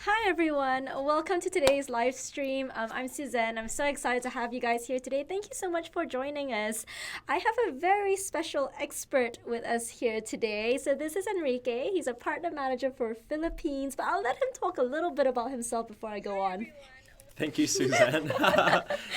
Hi everyone, welcome to today's live stream. I'm Su-Zen. I'm so excited to have you guys here today. Thank you so much for joining us. I have a very special expert with us here today. So this is Enrique. He's a partner manager for Philippines, but I'll let him talk a little bit about himself before I go on. Thank you, Suzanne.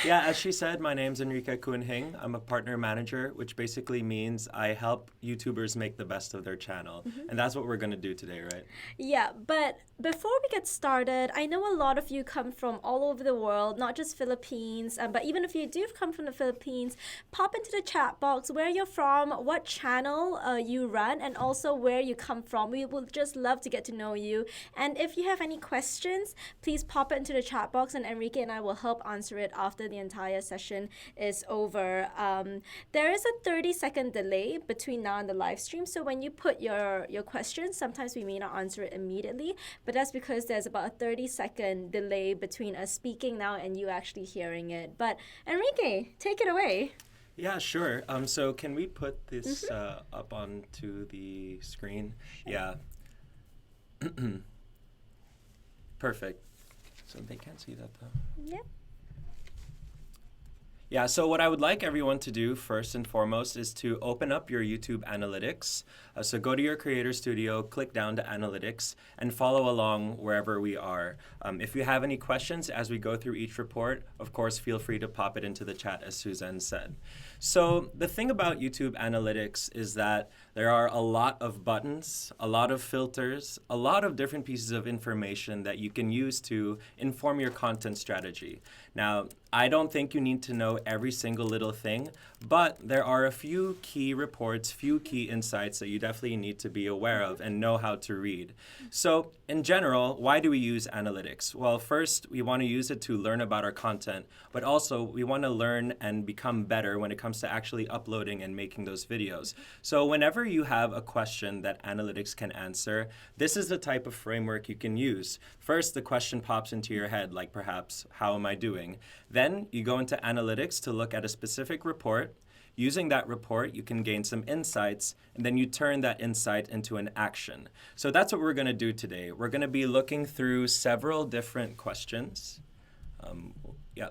Yeah, as she said, my name's Enrique Kunhing. I'm a partner manager, which basically means I help YouTubers make the best of their channel. And that's what we're going to do today, right? Yeah, but before we get started, I know a lot of you come from all over the world, not just Philippines, but even if you do come from the Philippines, pop into the chat box where you're from, what channel you run, and also where you come from. We would just love to get to know you. And if you have any questions, please pop it into the chat box, and Enrique and I will help answer it after the entire session is over. There is a 30-second delay between now and the live stream, so when you put your questions, sometimes we may not answer it immediately, but that's because there's about a 30-second delay between us speaking now and you actually hearing it. But Enrique, take it away. Yeah, sure. So can we put this up onto the screen? Yeah. Perfect. So they can't see that though. Yep. Yeah, so what I would like everyone to do first and foremost is to open up your YouTube analytics. So go to your Creator Studio, click down to Analytics, and follow along wherever we are. If you have any questions as we go through each report, of course, feel free to pop it into the chat, as Suzanne said. So the thing about YouTube analytics is that there are a lot of buttons, a lot of filters, a lot of different pieces of information that you can use to inform your content strategy. Now, I don't think you need to know every single little thing, but there are a few key reports, few key insights that you definitely need to be aware of and know how to read. So in general, why do we use analytics? Well, first, we want to use it to learn about our content, but also we want to learn and become better when it comes to actually uploading and making those videos. So whenever you have a question that analytics can answer, this is the type of framework you can use. First, the question pops into your head, like perhaps, how am I doing? Then you go into analytics to look at a specific report. Using that report, you can gain some insights, and then you turn that insight into an action. So that's what we're going to do today. We're going to be looking through several different questions. Yeah.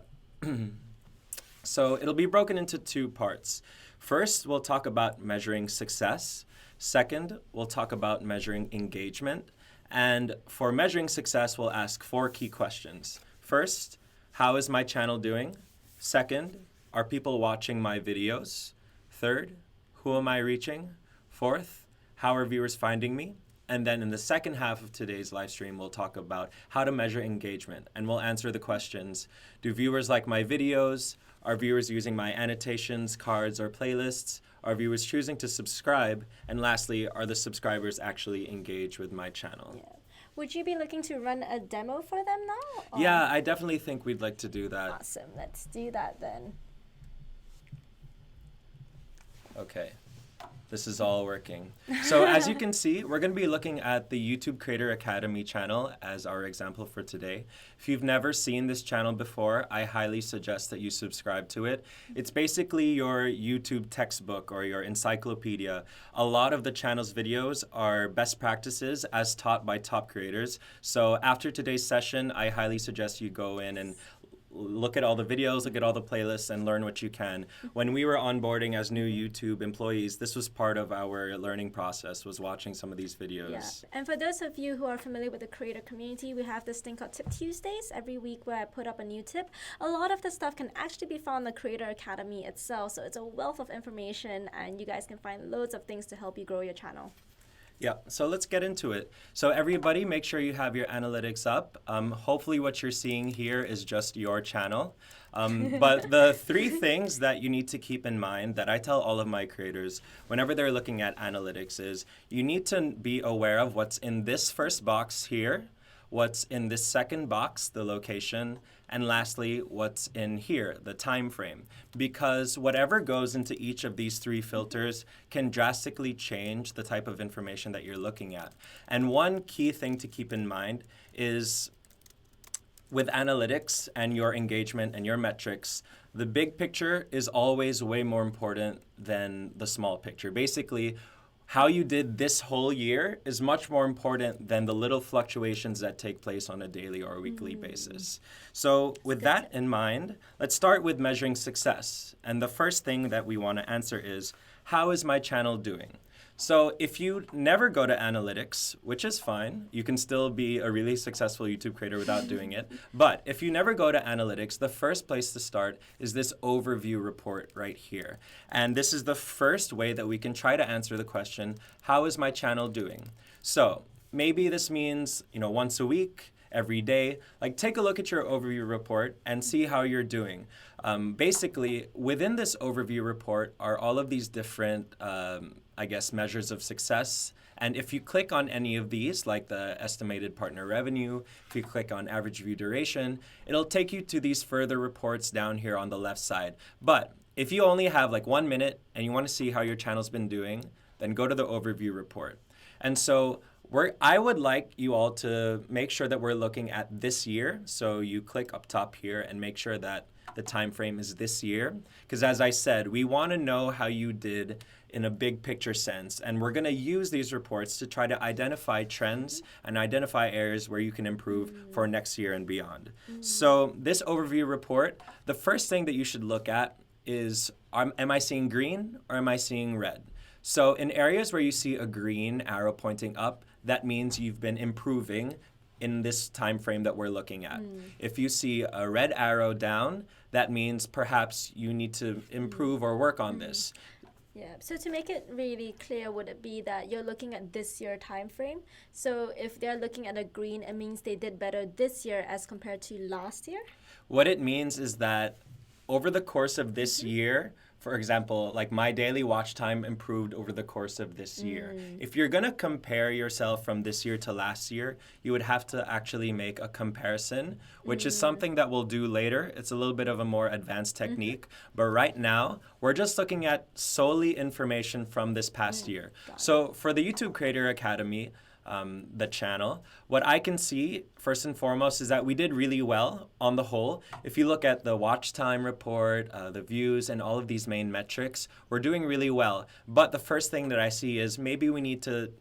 So it'll be broken into two parts. First, we'll talk about measuring success. Second, we'll talk about measuring engagement. And for measuring success, we'll ask 4 key questions. First, how is my channel doing? Second, are people watching my videos? Third, who am I reaching? Fourth, how are viewers finding me? And then in the second half of today's live stream, we'll talk about how to measure engagement. And we'll answer the questions, do viewers like my videos? Are viewers using my annotations, cards, or playlists? Are viewers choosing to subscribe? And lastly, are the subscribers actually engaged with my channel? Yeah. Would you be looking to run a demo for them now? Or? Yeah, I definitely think we'd like to do that. Awesome. Let's do that then. Okay. This is all working. So as you can see, we're going to be looking at the YouTube Creator Academy channel as our example for today. If you've never seen this channel before, I highly suggest that you subscribe to it. It's basically your YouTube textbook or your encyclopedia. A lot of the channel's videos are best practices as taught by top creators. So after today's session, I highly suggest you go in and look at all the videos, look at all the playlists, and learn what you can. When we were onboarding as new YouTube employees, this was part of our learning process, was watching some of these videos. Yeah. And for those of you who are familiar with the creator community, we have this thing called Tip Tuesdays every week where I put up a new tip. A lot of the stuff can actually be found in the Creator Academy itself, so it's a wealth of information, and you guys can find loads of things to help you grow your channel. Yeah, so let's get into it. So everybody, make sure you have your analytics up. Hopefully what you're seeing here is just your channel. But the 3 things that you need to keep in mind that I tell all of my creators whenever they're looking at analytics is you need to be aware of what's in this first box here, what's in this second box, the location, and lastly, what's in here, the time frame. Because whatever goes into each of these 3 filters can drastically change the type of information that you're looking at. And one key thing to keep in mind is with analytics and your engagement and your metrics, the big picture is always way more important than the small picture. Basically, how you did this whole year is much more important than the little fluctuations that take place on a daily or weekly basis. So, with that in mind, let's start with measuring success. And the first thing that we want to answer is, how is my channel doing? So if you never go to analytics, which is fine, you can still be a really successful YouTube creator without doing it. But if you never go to analytics, the first place to start is this overview report right here. And this is the first way that we can try to answer the question, how is my channel doing? So maybe this means, once a week, every day. Like, take a look at your overview report and see how you're doing. Basically, within this overview report are all of these different measures of success. And if you click on any of these, like the estimated partner revenue, if you click on average view duration, it'll take you to these further reports down here on the left side. But if you only have like 1 minute and you want to see how your channel's been doing, then go to the overview report. And so I would like you all to make sure that we're looking at this year. So you click up top here and make sure that the time frame is this year. Because as I said, we want to know how you did in a big picture sense. And we're going to use these reports to try to identify trends and identify areas where you can improve for next year and beyond. So this overview report, the first thing that you should look at is, am I seeing green or am I seeing red? So in areas where you see a green arrow pointing up, that means you've been improving in this time frame that we're looking at. If you see a red arrow down, that means perhaps you need to improve or work on this. Yeah, so to make it really clear, would it be that you're looking at this year time frame? So if they're looking at a green, it means they did better this year as compared to last year? What it means is that over the course of this year, for example, like my daily watch time improved over the course of this year. If you're going to compare yourself from this year to last year, you would have to actually make a comparison, which is something that we'll do later. It's a little bit of a more advanced technique. But right now, we're just looking at solely information from this past year. So for the YouTube Creator Academy, the channel, what I can see first and foremost is that we did really well on the whole. If you look at the watch time report, the views, and all of these main metrics, we're doing really well. But the first thing that I see is maybe we need to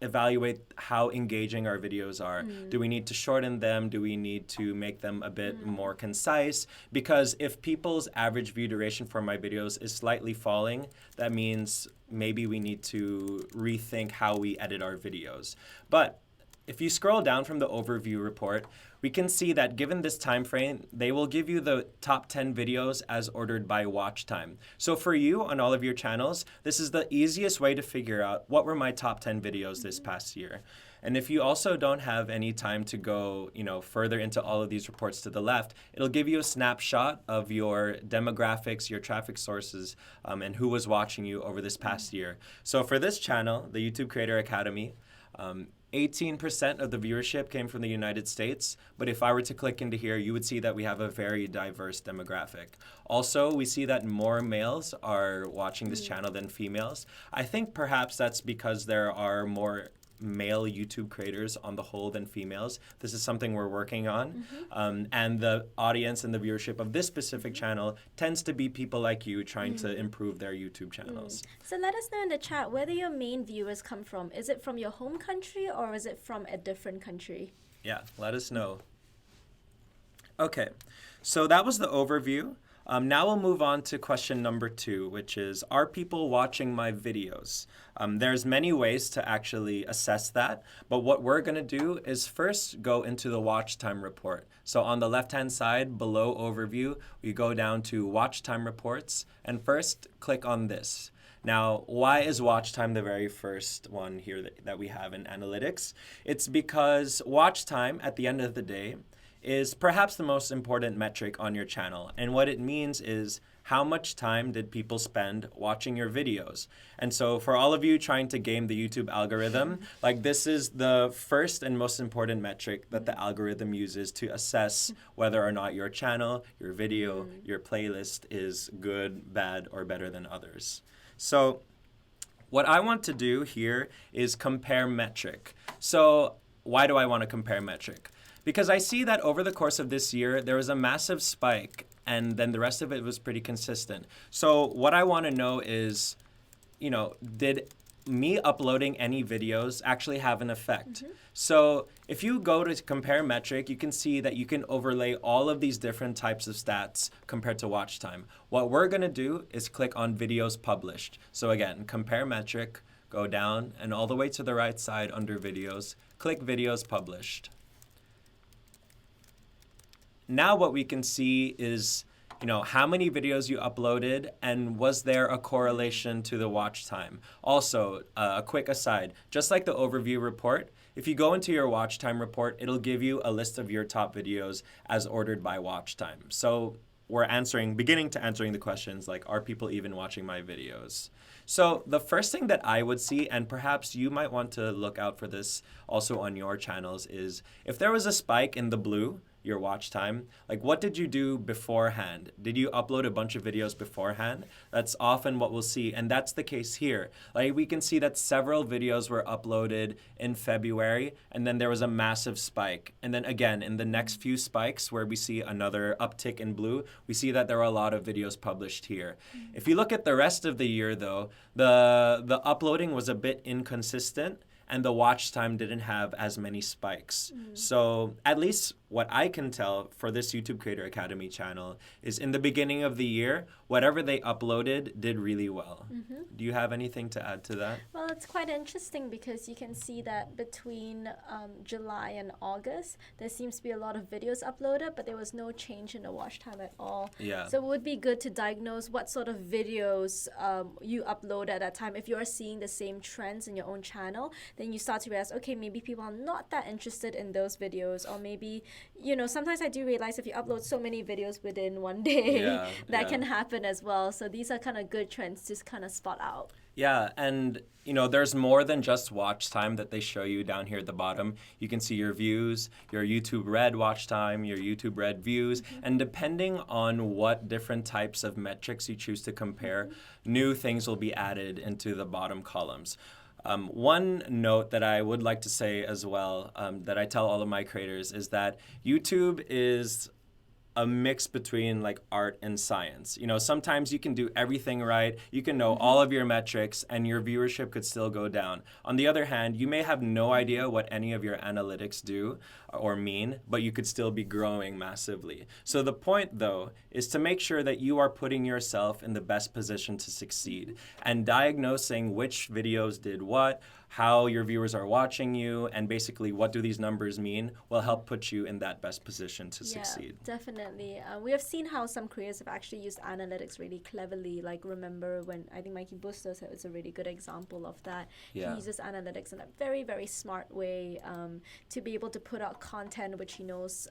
evaluate how engaging our videos are. Do we need to shorten them? Do we need to make them a bit more concise? Because if people's average view duration for my videos is slightly falling, that means maybe we need to rethink how we edit our videos. But if you scroll down from the overview report, we can see that given this time frame, they will give you the top 10 videos as ordered by watch time. So for you on all of your channels, this is the easiest way to figure out what were my top 10 videos this past year. And if you also don't have any time to go, further into all of these reports to the left, it'll give you a snapshot of your demographics, your traffic sources, and who was watching you over this past year. So for this channel, the YouTube Creator Academy, 18% of the viewership came from the United States, but if I were to click into here, you would see that we have a very diverse demographic. Also, we see that more males are watching this channel than females. I think perhaps that's because there are more male YouTube creators on the whole than females. This is something we're working on. And the audience and the viewership of this specific channel tends to be people like you trying to improve their YouTube channels. So let us know in the chat whether your main viewers come from. Is it from your home country or is it from a different country? Yeah, let us know. Okay, so that was the overview. Now we'll move on to question number 2, which is, are people watching my videos? There's many ways to actually assess that, but what we're going to do is first go into the watch time report. So on the left-hand side, below overview, we go down to watch time reports, and first click on this. Now, why is watch time the very first one here that we have in analytics? It's because watch time, at the end of the day, is perhaps the most important metric on your channel. And what it means is, how much time did people spend watching your videos? And so for all of you trying to game the YouTube algorithm, like this is the first and most important metric that the algorithm uses to assess whether or not your channel, your video, your playlist is good, bad, or better than others. So what I want to do here is compare metric. So why do I want to compare metric? Because I see that over the course of this year, there was a massive spike, and then the rest of it was pretty consistent. So what I want to know is, did me uploading any videos actually have an effect. So if you go to compare metric, you can see that you can overlay all of these different types of stats compared to watch time. What we're going to do is click on videos published. So again, compare metric, go down and all the way to the right side under videos, click videos published. Now what we can see is, how many videos you uploaded and was there a correlation to the watch time. Also, a quick aside, just like the overview report, if you go into your watch time report, it'll give you a list of your top videos as ordered by watch time. So we're beginning to answering the questions like, are people even watching my videos? So the first thing that I would see, and perhaps you might want to look out for this also on your channels, is if there was a spike in the blue, your watch time, like what did you do beforehand? Did you upload a bunch of videos beforehand? That's often what we'll see, and that's the case here. Like we can see that several videos were uploaded in February, and then there was a massive spike. And then again, in the next few spikes where we see another uptick in blue, we see that there are a lot of videos published here. If you look at the rest of the year though, the uploading was a bit inconsistent, and the watch time didn't have as many spikes. So at least what I can tell for this YouTube Creator Academy channel is in the beginning of the year, whatever they uploaded did really well. Do you have anything to add to that? Well, it's quite interesting because you can see that between July and August, there seems to be a lot of videos uploaded, but there was no change in the watch time at all. Yeah. So it would be good to diagnose what sort of videos you upload at that time. If you're seeing the same trends in your own channel, then you start to realize, okay, maybe people are not that interested in those videos, or maybe, sometimes I do realize if you upload so many videos within one day, that can happen as well. So these are kind of good trends to kind of spot out. Yeah, and there's more than just watch time that they show you down here at the bottom. You can see your views, your YouTube Red watch time, your YouTube Red views, and depending on what different types of metrics you choose to compare, new things will be added into the bottom columns. One note that I would like to say as well, that I tell all of my creators, is that YouTube is a mix between like art and science. Sometimes you can do everything right, you can know all of your metrics, and your viewership could still go down. On the other hand, you may have no idea what any of your analytics do or mean, but you could still be growing massively. So the point, though, is to make sure that you are putting yourself in the best position to succeed, and diagnosing which videos did what, how your viewers are watching you, and basically what do these numbers mean will help put you in that best position to succeed. Definitely. We have seen how some creators have actually used analytics really cleverly. Like, remember when I think Mikey Bustos is a really good example of that. Yeah. He uses analytics in a very, very smart way to be able to put out content which he knows.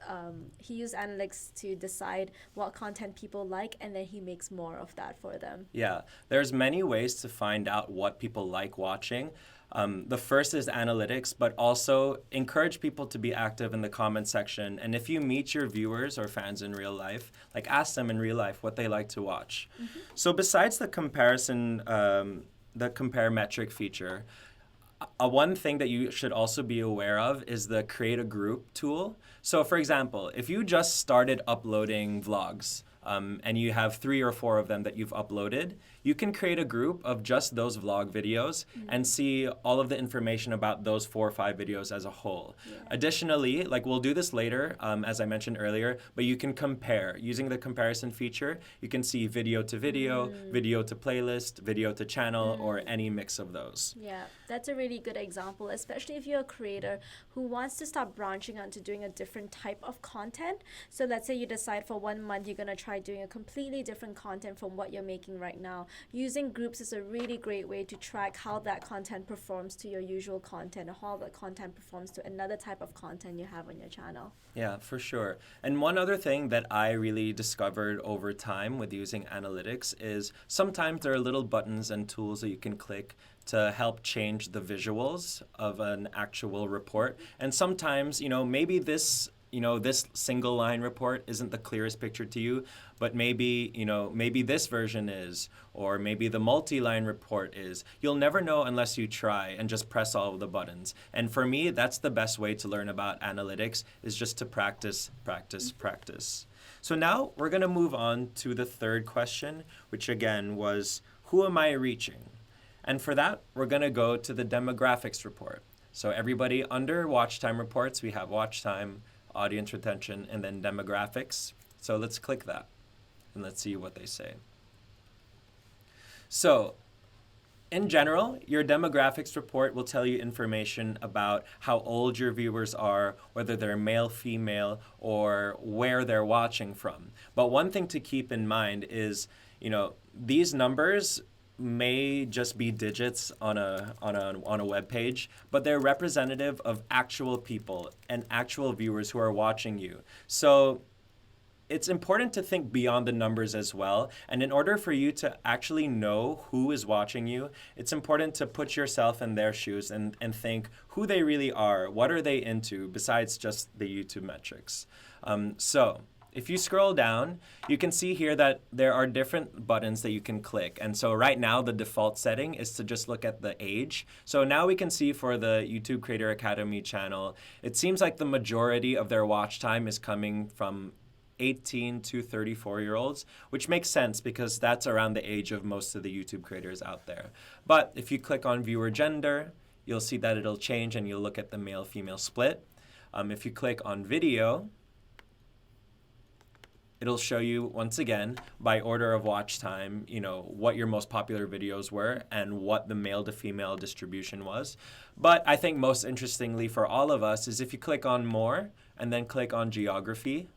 He used analytics to decide what content people like, and then he makes more of that for them. Yeah, there's many ways to find out what people like watching. The first is analytics, but also encourage people to be active in the comment section. And if you meet your viewers or fans in real life, like ask them in real life what they like to watch. So besides the comparison, the compare metric feature, one thing that you should also be aware of is the create a group tool. So for example, if you just started uploading vlogs, and you have 3 or 4 of them that you've uploaded, you can create a group of just those vlog videos and see all of the information about those 4 or 5 videos as a whole. Additionally, like we'll do this later, as I mentioned earlier, but you can compare. Using the comparison feature, you can see video to video, video to playlist, video to channel, or any mix of those. Yeah, that's a really good example, especially if you're a creator who wants to start branching out into doing a different type of content. So let's say you decide for 1 month you're going to try doing a completely different content from what you're making right now. Using groups is a really great way to track how that content performs to your usual content, or how that content performs to another type of content you have on your channel. Yeah, for sure. And one other thing that I really discovered over time with using analytics is sometimes there are little buttons and tools that you can click to help change the visuals of an actual report. And sometimes, maybe this single line report isn't the clearest picture to you, but maybe this version is, or maybe the multi-line report is. You'll never know unless you try and just press all of the buttons. And for me, that's the best way to learn about analytics, is just to practice, practice, practice. So now we're going to move on to the third question, which again was, who am I reaching? And for that, we're going to go to the demographics report. So everybody under watch time reports, we have watch time, audience retention, and then demographics. So let's click that and let's see what they say. So in general, your demographics report will tell you information about how old your viewers are, whether they're male, female, or where they're watching from. But one thing to keep in mind is, these numbers may just be digits on a web page, but they're representative of actual people and actual viewers who are watching you. So it's important to think beyond the numbers as well. And in order for you to actually know who is watching you, it's important to put yourself in their shoes and think who they really are. What are they into besides just the YouTube metrics? So if you scroll down, you can see here that there are different buttons that you can click. And so right now, the default setting is to just look at the age. So now we can see for the YouTube Creator Academy channel, it seems like the majority of their watch time is coming from 18 to 34-year-olds, which makes sense because that's around the age of most of the YouTube creators out there. But if you click on viewer gender, you'll see that it'll change and you'll look at the male-female split. If you click on video, it'll show you, once again, by order of watch time, what your most popular videos were and what the male to female distribution was. But I think most interestingly for all of us is if you click on more and then click on geography,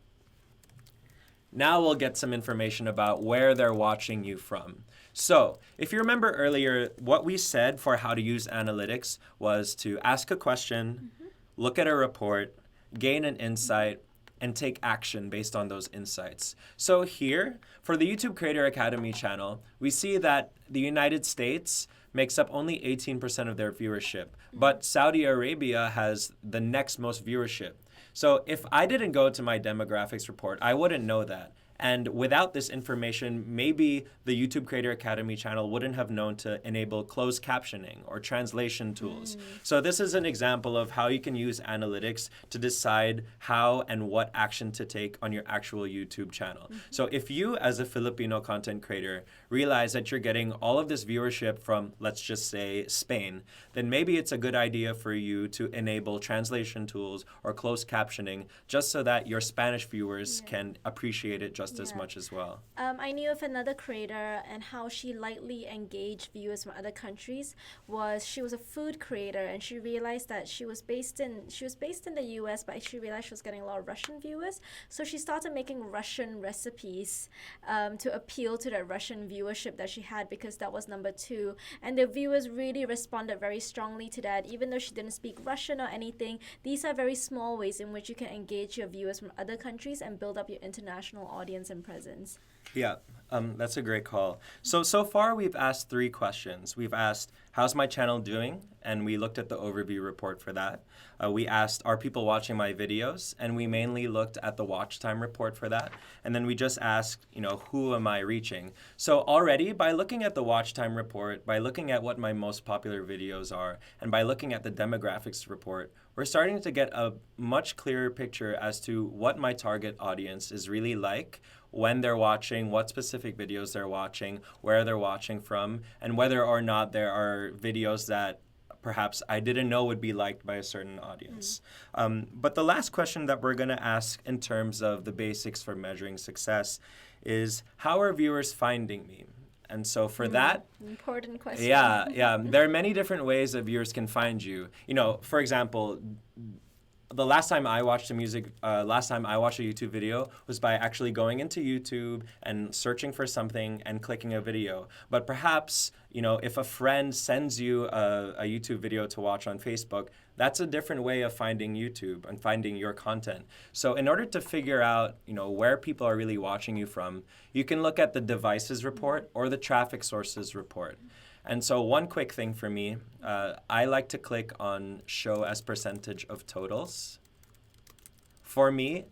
now we'll get some information about where they're watching you from. So if you remember earlier, what we said for how to use analytics was to ask a question, look at a report, gain an insight, and take action based on those insights. So here, for the YouTube Creator Academy channel, we see that the United States makes up only 18% of their viewership, but Saudi Arabia has the next most viewership. So if I didn't go to my demographics report, I wouldn't know that. And without this information, maybe the YouTube Creator Academy channel wouldn't have known to enable closed captioning or translation tools. So this is an example of how you can use analytics to decide how and what action to take on your actual YouTube channel. So if you, as a Filipino content creator, realize that you're getting all of this viewership from, let's just say, Spain, then maybe it's a good idea for you to enable translation tools or closed captioning just so that your Spanish viewers can appreciate it just as much as well. I knew of another creator and how she lightly engaged viewers from other countries was she was a food creator and she realized that she was based in the US, but she realized she was getting a lot of Russian viewers. So she started making Russian recipes to appeal to that Russian viewership that she had, because that was number 2. And the viewers really responded very strongly to that. Even though she didn't speak Russian or anything, these are very small ways in which you can engage your viewers from other countries and build up your international audience and presence. Yeah, that's a great call. So far we've asked 3 questions. We've asked, how's my channel doing? And we looked at the overview report for that. We asked, are people watching my videos? And we mainly looked at the watch time report for that. And then we just asked, who am I reaching? So already, by looking at the watch time report, by looking at what my most popular videos are, and by looking at the demographics report, we're starting to get a much clearer picture as to what my target audience is really like, when they're watching, what specific videos they're watching, where they're watching from, and whether or not there are videos that perhaps I didn't know would be liked by a certain audience. But the last question that we're going to ask in terms of the basics for measuring success is, how are viewers finding me? And so for that, important question. Yeah, there are many different ways that viewers can find you. For example, the last time I watched a YouTube video was by actually going into YouTube and searching for something and clicking a video. But perhaps, if a friend sends you a YouTube video to watch on Facebook, that's a different way of finding YouTube and finding your content. So in order to figure out, where people are really watching you from, you can look at the devices report or the traffic sources report. And so one quick thing for me, I like to click on show as percentage of totals. For me,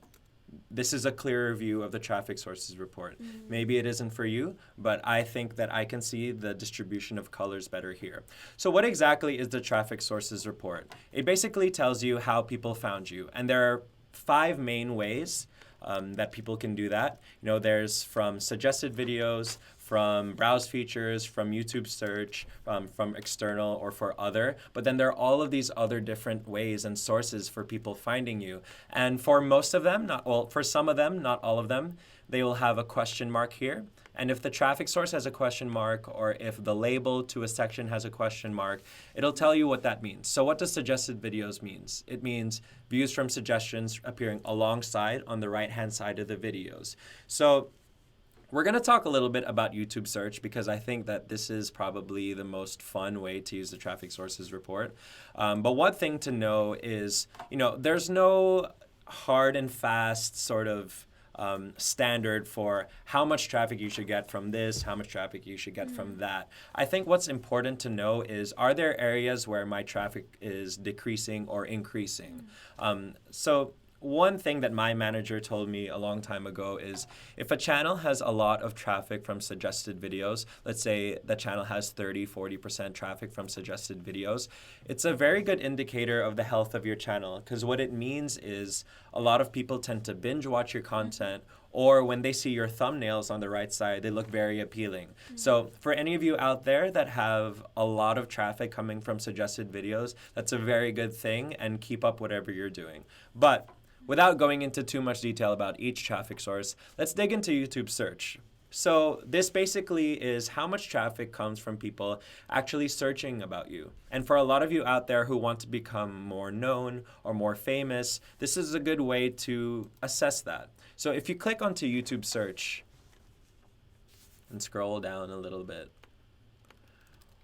this is a clearer view of the traffic sources report. Maybe it isn't for you, but I think that I can see the distribution of colors better here. So what exactly is the traffic sources report? It basically tells you how people found you. And there are 5 main ways that people can do that. There's from suggested videos, from browse features, from YouTube search, from external or for other. But then there are all of these other different ways and sources for people finding you. And for most of them, for some of them, not all of them, they will have a question mark here. And if the traffic source has a question mark, or if the label to a section has a question mark, it'll tell you what that means. So what does suggested videos means? It means views from suggestions appearing alongside on the right-hand side of the videos. So we're going to talk a little bit about YouTube search because I think that this is probably the most fun way to use the traffic sources report. But one thing to know is, there's no hard and fast sort of standard for how much traffic you should get from this, how much traffic you should get from that. I think what's important to know is, are there areas where my traffic is decreasing or increasing? So one thing that my manager told me a long time ago is, if a channel has a lot of traffic from suggested videos, let's say the channel has 30-40% traffic from suggested videos, it's a very good indicator of the health of your channel, because what it means is a lot of people tend to binge watch your content, or when they see your thumbnails on the right side, they look very appealing. So for any of you out there that have a lot of traffic coming from suggested videos, that's a very good thing, and keep up whatever you're doing. But without going into too much detail about each traffic source, let's dig into YouTube search. So this basically is how much traffic comes from people actually searching about you. And for a lot of you out there who want to become more known or more famous, this is a good way to assess that. So if you click onto YouTube search and scroll down a little bit,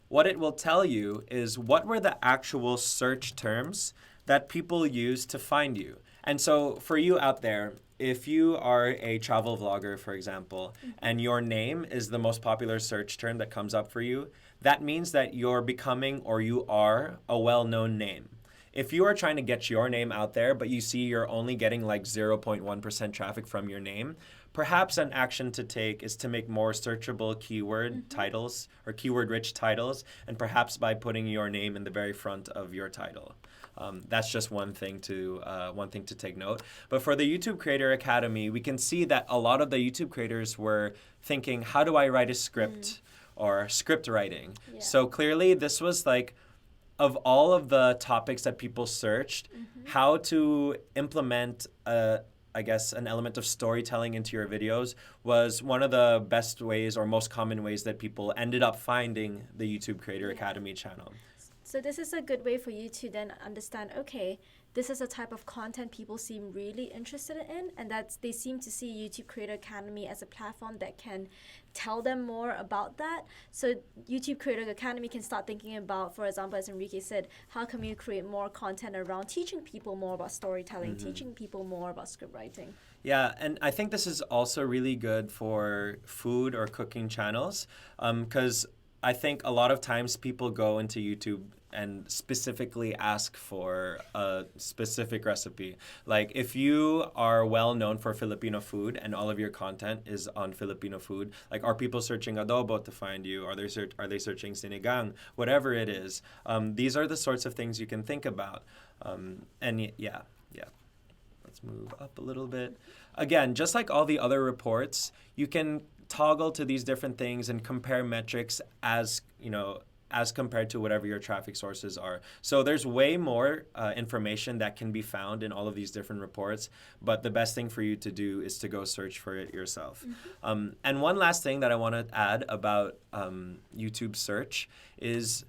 what it will tell you is what were the actual search terms that people use to find you. And so for you out there, if you are a travel vlogger, for example, and your name is the most popular search term that comes up for you, that means that you're becoming, or you are, a well-known name. If you are trying to get your name out there, but you see you're only getting like 0.1% traffic from your name, perhaps an action to take is to make more searchable keyword titles or keyword-rich titles, and perhaps by putting your name in the very front of your title. That's just one thing to take note. But for the YouTube Creator Academy, we can see that a lot of the YouTube creators were thinking, how do I write a script, or script writing? Yeah. So clearly this was like, of all of the topics that people searched, how to implement I guess an element of storytelling into your videos was one of the best ways or most common ways that people ended up finding the YouTube Creator Academy channel. So this is a good way for you to then understand, okay, this is a type of content people seem really interested in, and that they seem to see YouTube Creator Academy as a platform that can tell them more about that. So YouTube Creator Academy can start thinking about, for example, as Enrique said, how can we create more content around teaching people more about storytelling, teaching people more about script writing. Yeah, and I think this is also really good for food or cooking channels, because I think a lot of times people go into YouTube and specifically ask for a specific recipe. Like if you are well known for Filipino food and all of your content is on Filipino food, like are people searching adobo to find you? Are they searching sinigang? Whatever it is, these are the sorts of things you can think about. Yeah. Let's move up a little bit. Again, just like all the other reports, you can toggle to these different things and compare metrics as compared to whatever your traffic sources are. So there's way more information that can be found in all of these different reports, but the best thing for you to do is to go search for it yourself. And one last thing that I want to add about YouTube search is,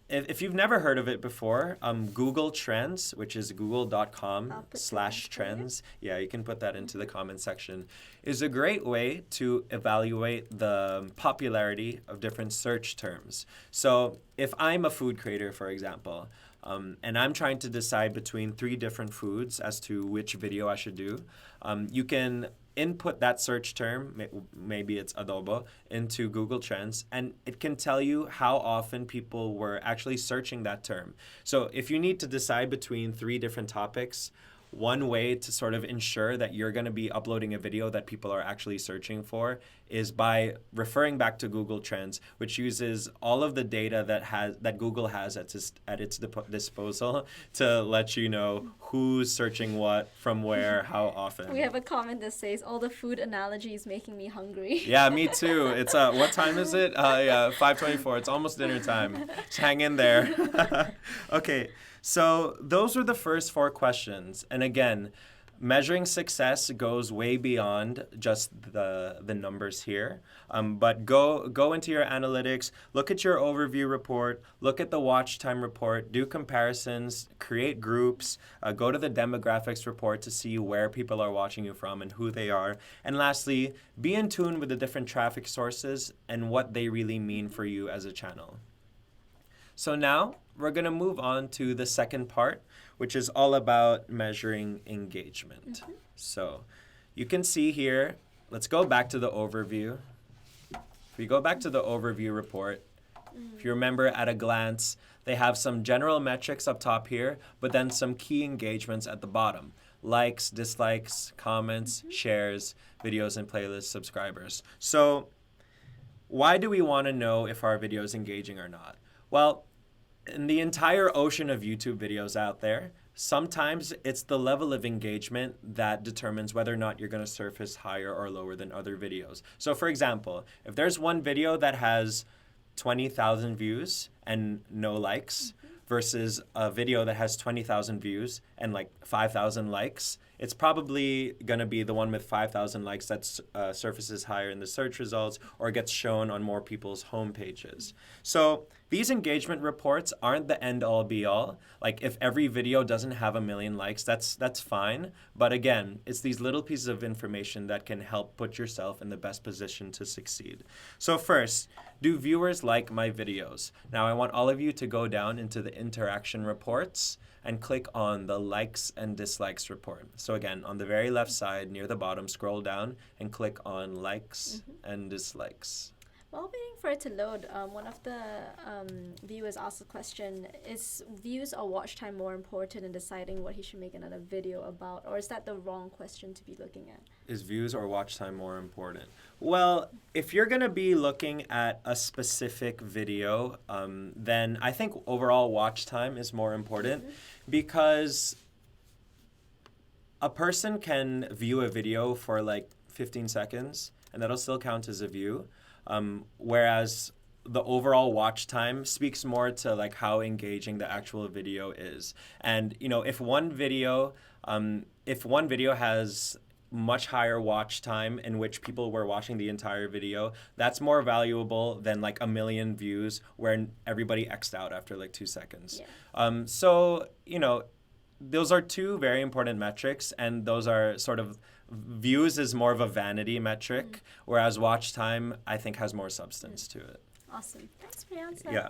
if you've never heard of it before, Google Trends, which is google.com/trends, yeah, you can put that into the comment section, is a great way to evaluate the popularity of different search terms. So if I'm a food creator, for example, and I'm trying to decide between 3 different foods as to which video I should do, you can input that search term, maybe it's adobo, into Google Trends, and it can tell you how often people were actually searching that term. So if you need to decide between 3 different topics, one way to sort of ensure that you're going to be uploading a video that people are actually searching for is by referring back to Google Trends, which uses all of the data that Google has at its disposal to let you know who's searching what, from where, how often. We have a comment that says, all the food analogy is making me hungry. Yeah, me too. It's what time is it? Yeah, 5:24. It's almost dinner time. Just hang in there. Okay, so those were the first 4 questions. And again, measuring success goes way beyond just the numbers here. But go into your analytics, look at your overview report, look at the watch time report, do comparisons, create groups, go to the demographics report to see where people are watching you from and who they are. And lastly, be in tune with the different traffic sources and what they really mean for you as a channel. So now we're going to move on to the second part, which is all about measuring engagement. So you can see here, let's go back to the overview. If we go back to the overview report, if you remember at a glance, they have some general metrics up top here, but then some key engagements at the bottom. Likes, dislikes, comments, shares, videos and playlists, subscribers. So why do we want to know if our video is engaging or not? Well, in the entire ocean of YouTube videos out there, sometimes it's the level of engagement that determines whether or not you're going to surface higher or lower than other videos. So for example, if there's one video that has 20,000 views and no likes versus a video that has 20,000 views and like 5,000 likes, it's probably going to be the one with 5,000 likes that surfaces higher in the search results or gets shown on more people's home pages. So these engagement reports aren't the end-all be-all. Like if every video doesn't have 1 million likes, that's fine. But again, it's these little pieces of information that can help put yourself in the best position to succeed. So first, do viewers like my videos? Now I want all of you to go down into the interaction reports and click on the likes and dislikes report. So again, on the very left side near the bottom, scroll down and click on likes and dislikes. While waiting for it to load, one of the viewers asked the question, is views or watch time more important in deciding what he should make another video about? Or is that the wrong question to be looking at? Is views or watch time more important? Well, if you're going to be looking at a specific video, then I think overall watch time is more important because a person can view a video for like 15 seconds and that'll still count as a view. Whereas the overall watch time speaks more to like how engaging the actual video is. And you know, if one video has much higher watch time in which people were watching the entire video, that's more valuable than like 1 million views where everybody X'd out after like 2 seconds. Yeah. So, you know, those are 2 very important metrics, and those are sort of, views is more of a vanity metric, whereas watch time, I think, has more substance to it. Awesome. Thanks for the answer. Yeah.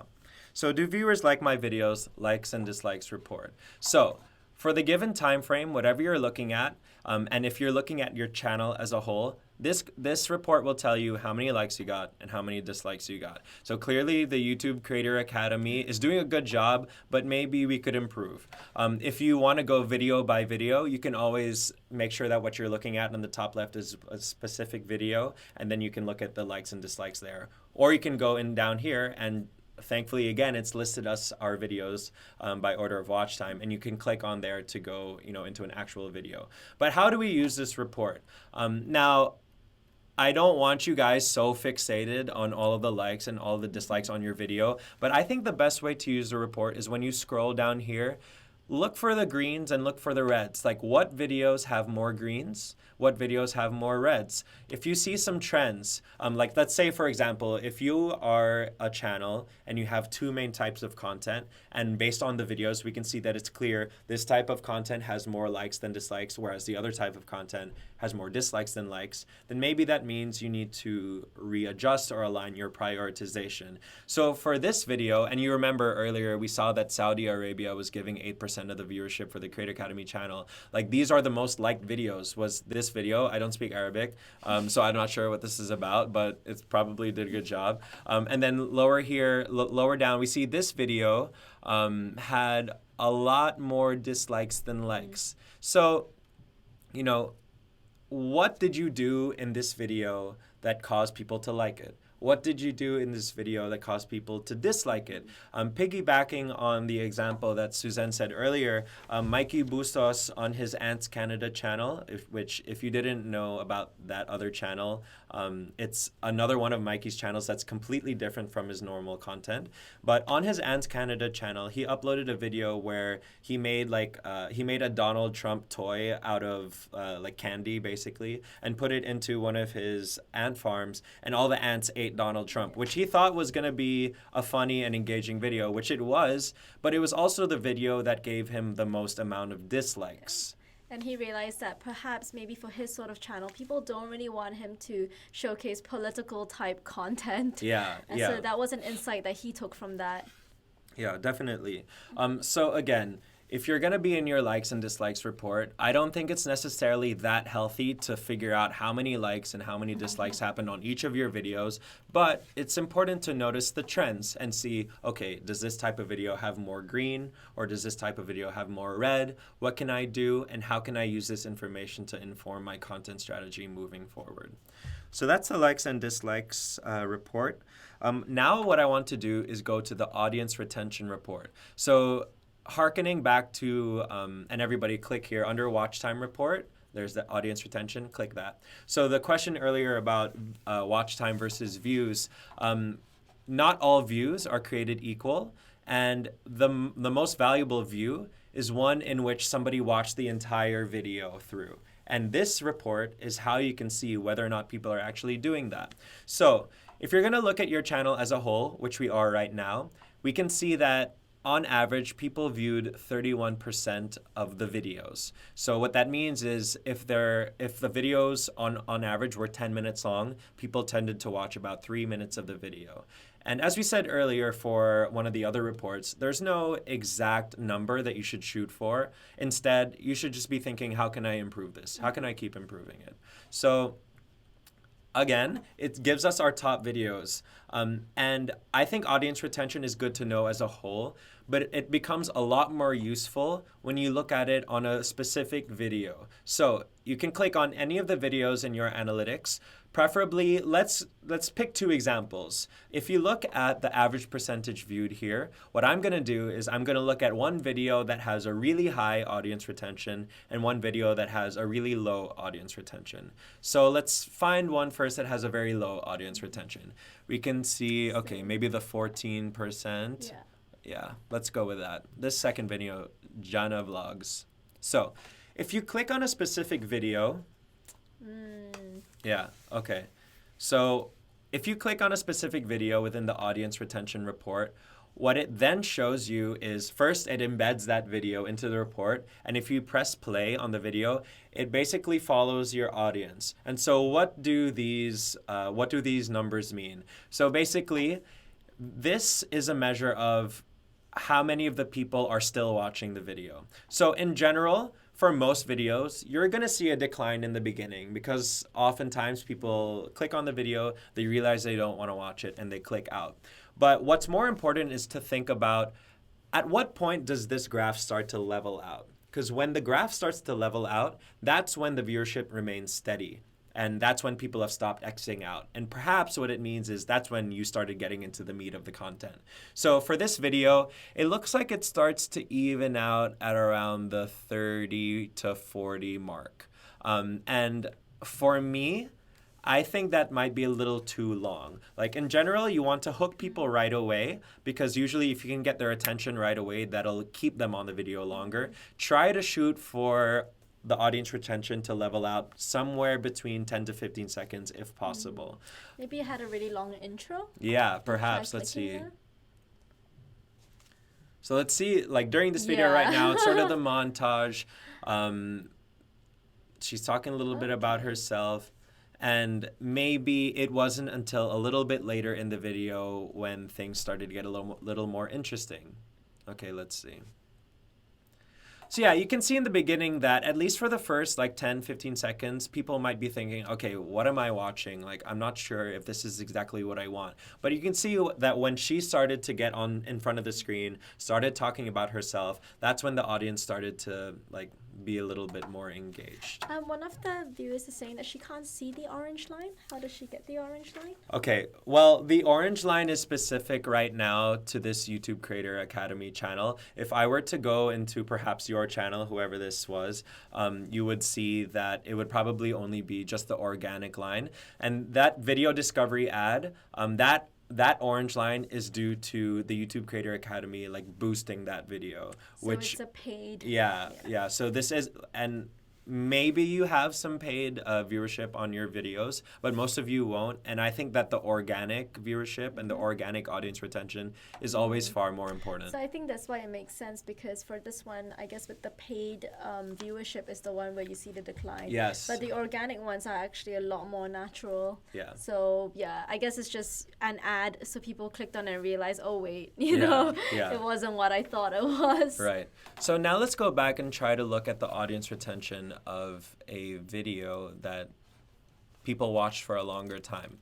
So do viewers like my videos? Likes and dislikes report. So for the given time frame, whatever you're looking at, and if you're looking at your channel as a whole, this report will tell you how many likes you got and how many dislikes you got. So clearly the YouTube Creator Academy is doing a good job, but maybe we could improve. If you want to go video by video, you can always make sure that what you're looking at in the top left is a specific video, and then you can look at the likes and dislikes there. Or you can go in down here, and thankfully, again, it's listed us our videos by order of watch time, and you can click on there to go, into an actual video. But how do we use this report? Now, I don't want you guys so fixated on all of the likes and all of the dislikes on your video, but I think the best way to use the report is when you scroll down here, look for the greens and look for the reds. Like, what videos have more greens? What videos have more reds? If you see some trends, like let's say, for example, if you are a channel and you have 2 main types of content, and based on the videos, we can see that it's clear this type of content has more likes than dislikes, whereas the other type of content has more dislikes than likes, then maybe that means you need to readjust or align your prioritization. So for this video, and you remember earlier we saw that Saudi Arabia was giving 8% of the viewership for the Creator Academy channel. Like, these are the most liked videos. Was this video? I don't speak Arabic, so I'm not sure what this is about, but it probably did a good job. And then lower here, lower down, we see this video had a lot more dislikes than likes. So, you know, what did you do in this video that caused people to like it? What did you do in this video that caused people to dislike it? Piggybacking on the example that Su-Zen said earlier, Mikey Bustos on his Ants Canada channel, which if you didn't know about that other channel, it's another one of Mikey's channels that's completely different from his normal content. But on his Ants Canada channel, he uploaded a video where he made a Donald Trump toy out of like candy, basically, and put it into one of his ant farms, and all the ants ate Donald Trump, which he thought was going to be a funny and engaging video, which it was, but it was also the video that gave him the most amount of dislikes. And he realized that perhaps maybe for his sort of channel, people don't really want him to showcase political type content. Yeah, and yeah. so that was an insight that he took from that. Yeah, definitely. So again, if you're going to be in your likes and dislikes report, I don't think it's necessarily that healthy to figure out how many likes and how many dislikes happened on each of your videos, but it's important to notice the trends and see, okay, does this type of video have more green, or does this type of video have more red? What can I do, and how can I use this information to inform my content strategy moving forward? So that's the likes and dislikes report. Now what I want to do is go to the audience retention report. So hearkening back to, and everybody click here, under watch time report, there's the audience retention, click that. So the question earlier about watch time versus views, not all views are created equal, and the most valuable view is one in which somebody watched the entire video through. And this report is how you can see whether or not people are actually doing that. So if you're gonna look at your channel as a whole, which we are right now, we can see that on average, people viewed 31% of the videos. So what that means is if the videos on average were 10 minutes long, people tended to watch about 3 minutes of the video. And as we said earlier for one of the other reports, there's no exact number that you should shoot for. Instead, you should just be thinking, how can I improve this? How can I keep improving it? So again, it gives us our top videos. And I think audience retention is good to know as a whole, but it becomes a lot more useful when you look at it on a specific video. So you can click on any of the videos in your analytics. Preferably, let's pick 2 examples. If you look at the average percentage viewed here, what I'm going to do is I'm going to look at one video that has a really high audience retention and one video that has a really low audience retention. So let's find one first that has a very low audience retention. We can see, okay, maybe the 14%. Yeah, let's go with that. This second video, Jana Vlogs. So if you click on a specific video, yeah, okay. So if you click on a specific video within the audience retention report, what it then shows you is, first, it embeds that video into the report. And if you press play on the video, it basically follows your audience. And so what do these numbers mean? So basically, this is a measure of how many of the people are still watching the video. So in general, for most videos, you're going to see a decline in the beginning because oftentimes people click on the video, they realize they don't want to watch it, and they click out. But what's more important is to think about, at what point does this graph start to level out? Because when the graph starts to level out, that's when the viewership remains steady. And that's when people have stopped Xing out. And perhaps what it means is that's when you started getting into the meat of the content. So for this video, it looks like it starts to even out at around the 30 to 40 mark. And for me, I think that might be a little too long. Like in general, you want to hook people right away because usually if you can get their attention right away, that'll keep them on the video longer. Try to shoot for the audience retention to level out somewhere between 10 to 15 seconds if possible. Maybe it had a really long intro? Yeah, perhaps. Let's see. So let's see, like during this video right now, it's sort of the montage. she's talking a little bit about Okay. herself. And maybe it wasn't until a little bit later in the video when things started to get a little more interesting. Okay, let's see. So yeah, you can see in the beginning that at least for the first like 10, 15 seconds, people might be thinking, okay, what am I watching? Like, I'm not sure if this is exactly what I want. But you can see that when she started to get on in front of the screen, started talking about herself, that's when the audience started to like be a little bit more engaged. One of the viewers is saying that she can't see the orange line. How does she get the orange line? Okay, well, the orange line is specific right now to this YouTube Creator Academy channel. If I were to go into perhaps your channel, whoever this was, you would see that it would probably only be just the organic line. And that video discovery ad, that orange line is due to the YouTube Creator Academy like boosting that video, So which it's a paid. yeah. So this is, and maybe you have some paid viewership on your videos, but most of you won't. And I think that the organic viewership and the organic audience retention is always far more important. So I think that's why it makes sense, because for this one, I guess with the paid viewership is the one where you see the decline. Yes. But the organic ones are actually a lot more natural. Yeah. So yeah, I guess it's just an ad, so people clicked on it and realized, oh wait, Yeah. it wasn't what I thought it was. Right. So now let's go back and try to look at the audience retention of a video that people watched for a longer time.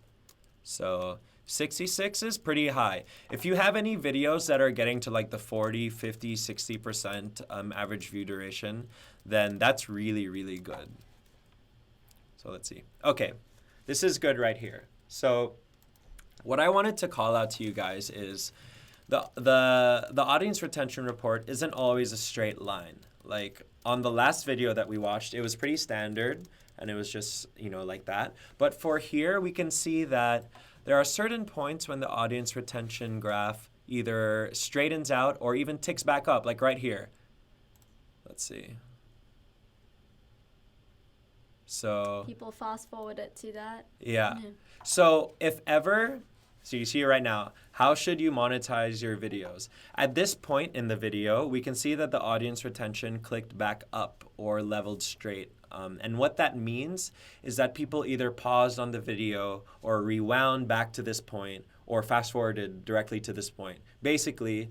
So 66 is pretty high. If you have any videos that are getting to like the 40, 50, 60% average view duration, then that's really, really good. So let's see. Okay, this is good right here. So what I wanted to call out to you guys is the audience retention report isn't always a straight line. Like on the last video that we watched, it was pretty standard and it was just, like that. But for here, we can see that there are certain points when the audience retention graph either straightens out or even ticks back up, like right here. Let's see. So People fast forwarded to that. yeah. So if ever, so you see it right now, how should you monetize your videos? At this point in the video, we can see that the audience retention clicked back up or leveled straight. And what that means is that people either paused on the video or rewound back to this point or fast forwarded directly to this point. Basically,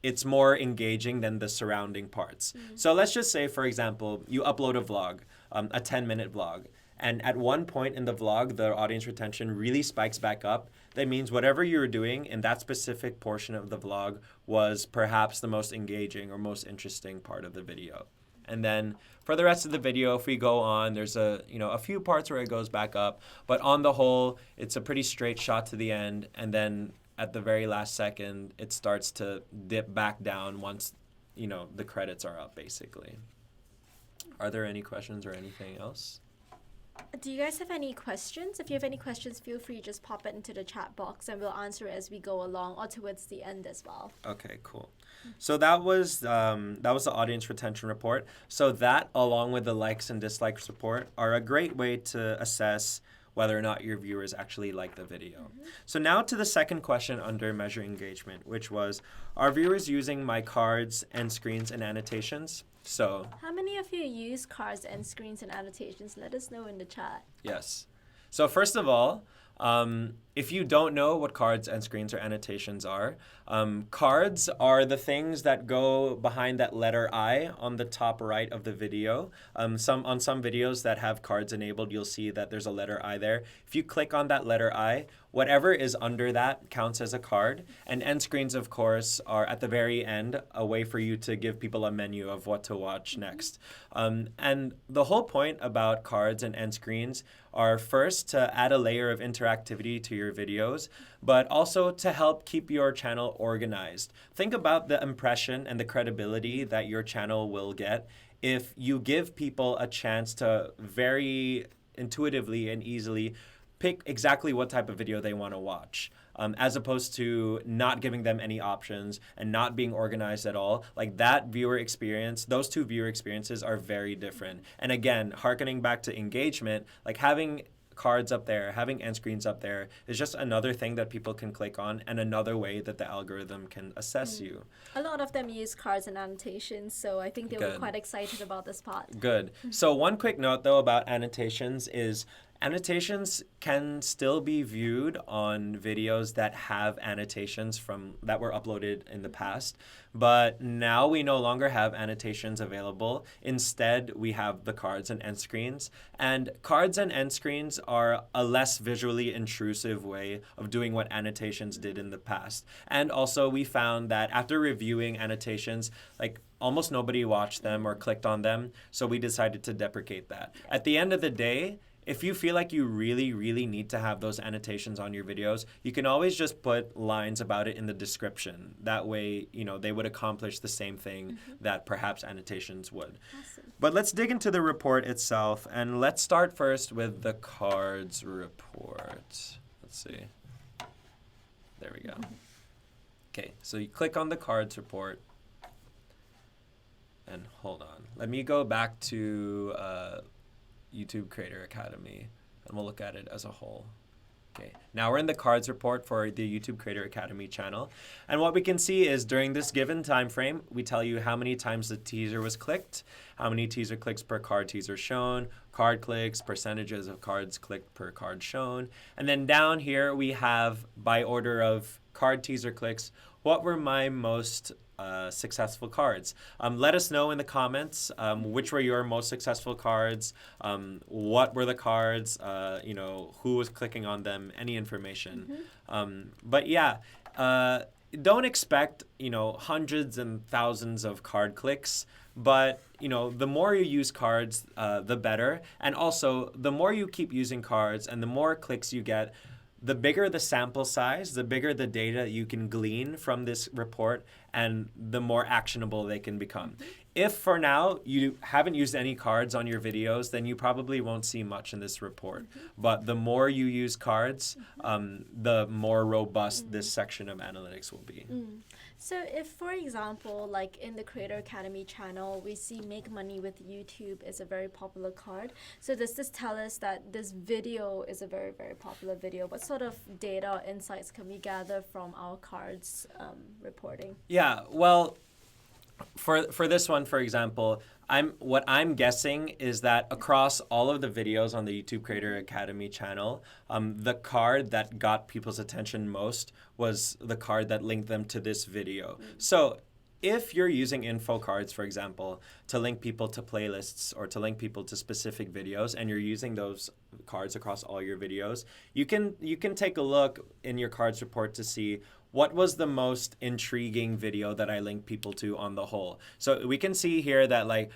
it's more engaging than the surrounding parts. So let's just say, for example, you upload a vlog, a 10-minute vlog. And at one point in the vlog, the audience retention really spikes back up. That means whatever you were doing in that specific portion of the vlog was perhaps the most engaging or most interesting part of the video. And then for the rest of the video, if we go on, there's a few parts where it goes back up. But on the whole, it's a pretty straight shot to the end. And then at the very last second, it starts to dip back down once, the credits are up, basically. Are there any questions or anything else? Do you guys have any questions? If you have any questions, feel free to just pop it into the chat box and we'll answer it as we go along or towards the end as well. Okay, cool. So that was the audience retention report. So that, along with the likes and dislikes report, are a great way to assess whether or not your viewers actually like the video. So now to the second question under measure engagement, which was, are viewers using my cards, end screens, and annotations? So How many of you use cards and screens and annotations? Let us know in the chat. yes. So first of all, if you don't know what cards and screens or annotations are, cards are the things that go behind that letter I on the top right of the video. On some videos that have cards enabled, you'll see that there's a letter I there. If you click on that letter I, whatever is under that counts as a card. And end screens, of course, are at the very end, a way for you to give people a menu of what to watch next. And the whole point about cards and end screens are first to add a layer of interactivity to your videos, but also to help keep your channel organized. Think about the impression and the credibility that your channel will get if you give people a chance to very intuitively and easily pick exactly what type of video they want to watch, as opposed to not giving them any options and not being organized at all. Like that viewer experience, those two viewer experiences are very different. And again, hearkening back to engagement, like having cards up there, having end screens up there is just another thing that people can click on and another way that the algorithm can assess you. A lot of them use cards and annotations, so I think they were Good. quite excited about this part. Good. So one quick note though about annotations is annotations can still be viewed on videos that have annotations from that were uploaded in the past, but now we no longer have annotations available. Instead, we have the cards and end screens, and cards and end screens are a less visually intrusive way of doing what annotations did in the past. And also, we found that after reviewing annotations, like almost nobody watched them or clicked on them, so we decided to deprecate that. At the end of the day, if you feel like you really, really need to have those annotations on your videos, you can always just put lines about it in the description. That way, they would accomplish the same thing that perhaps annotations would. Awesome. But let's dig into the report itself, and let's start first with the cards report. Let's see. There we go. Okay, so you click on the cards report. And hold on. Let me go back to YouTube Creator Academy, and we'll look at it as a whole. Okay, now we're in the cards report for the YouTube Creator Academy channel. And what we can see is during this given time frame, we tell you how many times the teaser was clicked, how many teaser clicks per card teaser shown, card clicks, percentages of cards clicked per card shown. And then down here, we have by order of card teaser clicks, what were my most successful cards. Let us know in the comments which were your most successful cards, what were the cards, who was clicking on them, any information. But yeah, don't expect, hundreds and thousands of card clicks, but, the more you use cards, the better. And also, the more you keep using cards and the more clicks you get, the bigger the sample size, the bigger the data you can glean from this report, and the more actionable they can become. If for now you haven't used any cards on your videos, then you probably won't see much in this report. But the more you use cards, the more robust this section of analytics will be. So if, for example, like in the Creator Academy channel, we see Make Money with YouTube is a very popular card. So does this tell us that this video is a very, very popular video? What sort of data or insights can we gather from our cards reporting? Yeah, well, for this one, for example, what I'm guessing is that across all of the videos on the YouTube Creator Academy channel, the card that got people's attention most was the card that linked them to this video. So if you're using info cards, for example, to link people to playlists or to link people to specific videos, and you're using those cards across all your videos, you can take a look in your cards report to see what was the most intriguing video that I linked people to on the whole. So we can see here that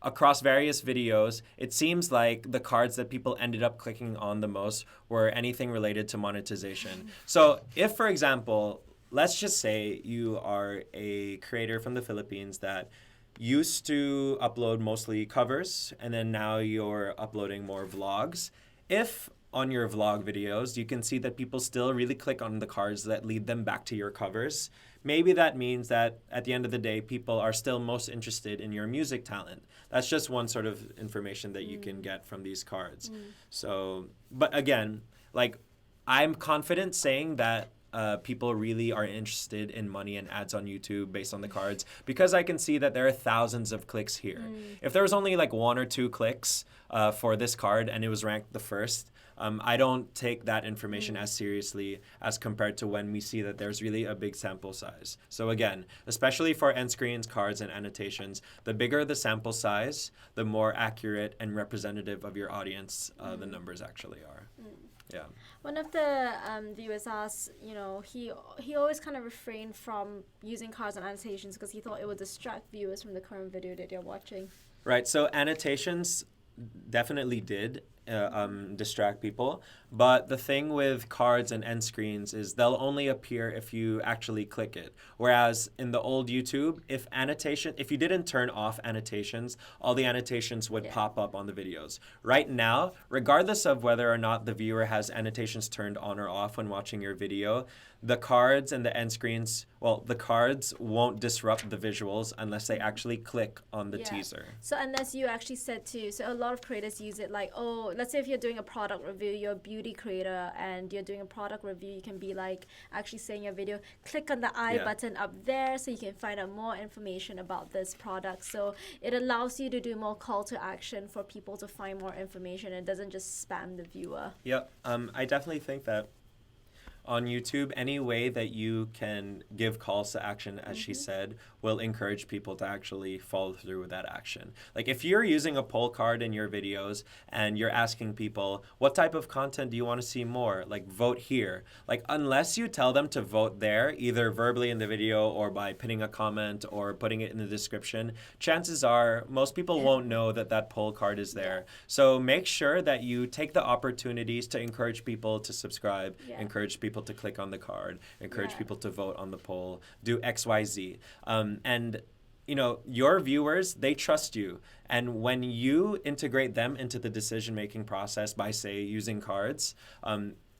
across various videos, it seems like the cards that people ended up clicking on the most were anything related to monetization. So if, for example, let's just say you are a creator from the Philippines that used to upload mostly covers, and then now you're uploading more vlogs. If on your vlog videos, you can see that people still really click on the cards that lead them back to your covers. Maybe that means that at the end of the day, people are still most interested in your music talent. That's just one sort of information that you can get from these cards. So, but again, I'm confident saying that people really are interested in money and ads on YouTube based on the cards, because I can see that there are thousands of clicks here. If there was only one or two clicks for this card and it was ranked the first, I don't take that information as seriously as compared to when we see that there's really a big sample size. So again, especially for end screens, cards, and annotations, the bigger the sample size, the more accurate and representative of your audience the numbers actually are. Yeah. One of the viewers asked, he always kind of refrained from using cards and annotations because he thought it would distract viewers from the current video that they're watching. Right. So annotations definitely did distract people, but the thing with cards and end screens is they'll only appear if you actually click it. Whereas in the old YouTube, if you didn't turn off annotations, all the annotations would pop up on the videos. Right now, regardless of whether or not the viewer has annotations turned on or off when watching your video, the cards and the end screens well, the cards won't disrupt the visuals unless they actually click on the Yeah. teaser. So unless you actually said to, so a lot of creators use it like, oh, let's say if you're doing a product review, you're a beauty creator and you're doing a product review, you can be like actually saying your video, click on the I Yeah. button up there so you can find out more information about this product. So it allows you to do more call to action for people to find more information. It doesn't just spam the viewer. Yep. I definitely think that on YouTube, any way that you can give calls to action, as she said, will encourage people to actually follow through with that action. Like if you're using a poll card in your videos and you're asking people, what type of content do you want to see more? Like vote here. Like unless you tell them to vote there, either verbally in the video or by pinning a comment or putting it in the description, chances are most people won't know that that poll card is there. So make sure that you take the opportunities to encourage people to subscribe, Yeah. encourage people to click on the card, encourage Yeah. people to vote on the poll, do XYZ. And you know, your viewers, they trust you. And when you integrate them into the decision-making process by, say, using cards,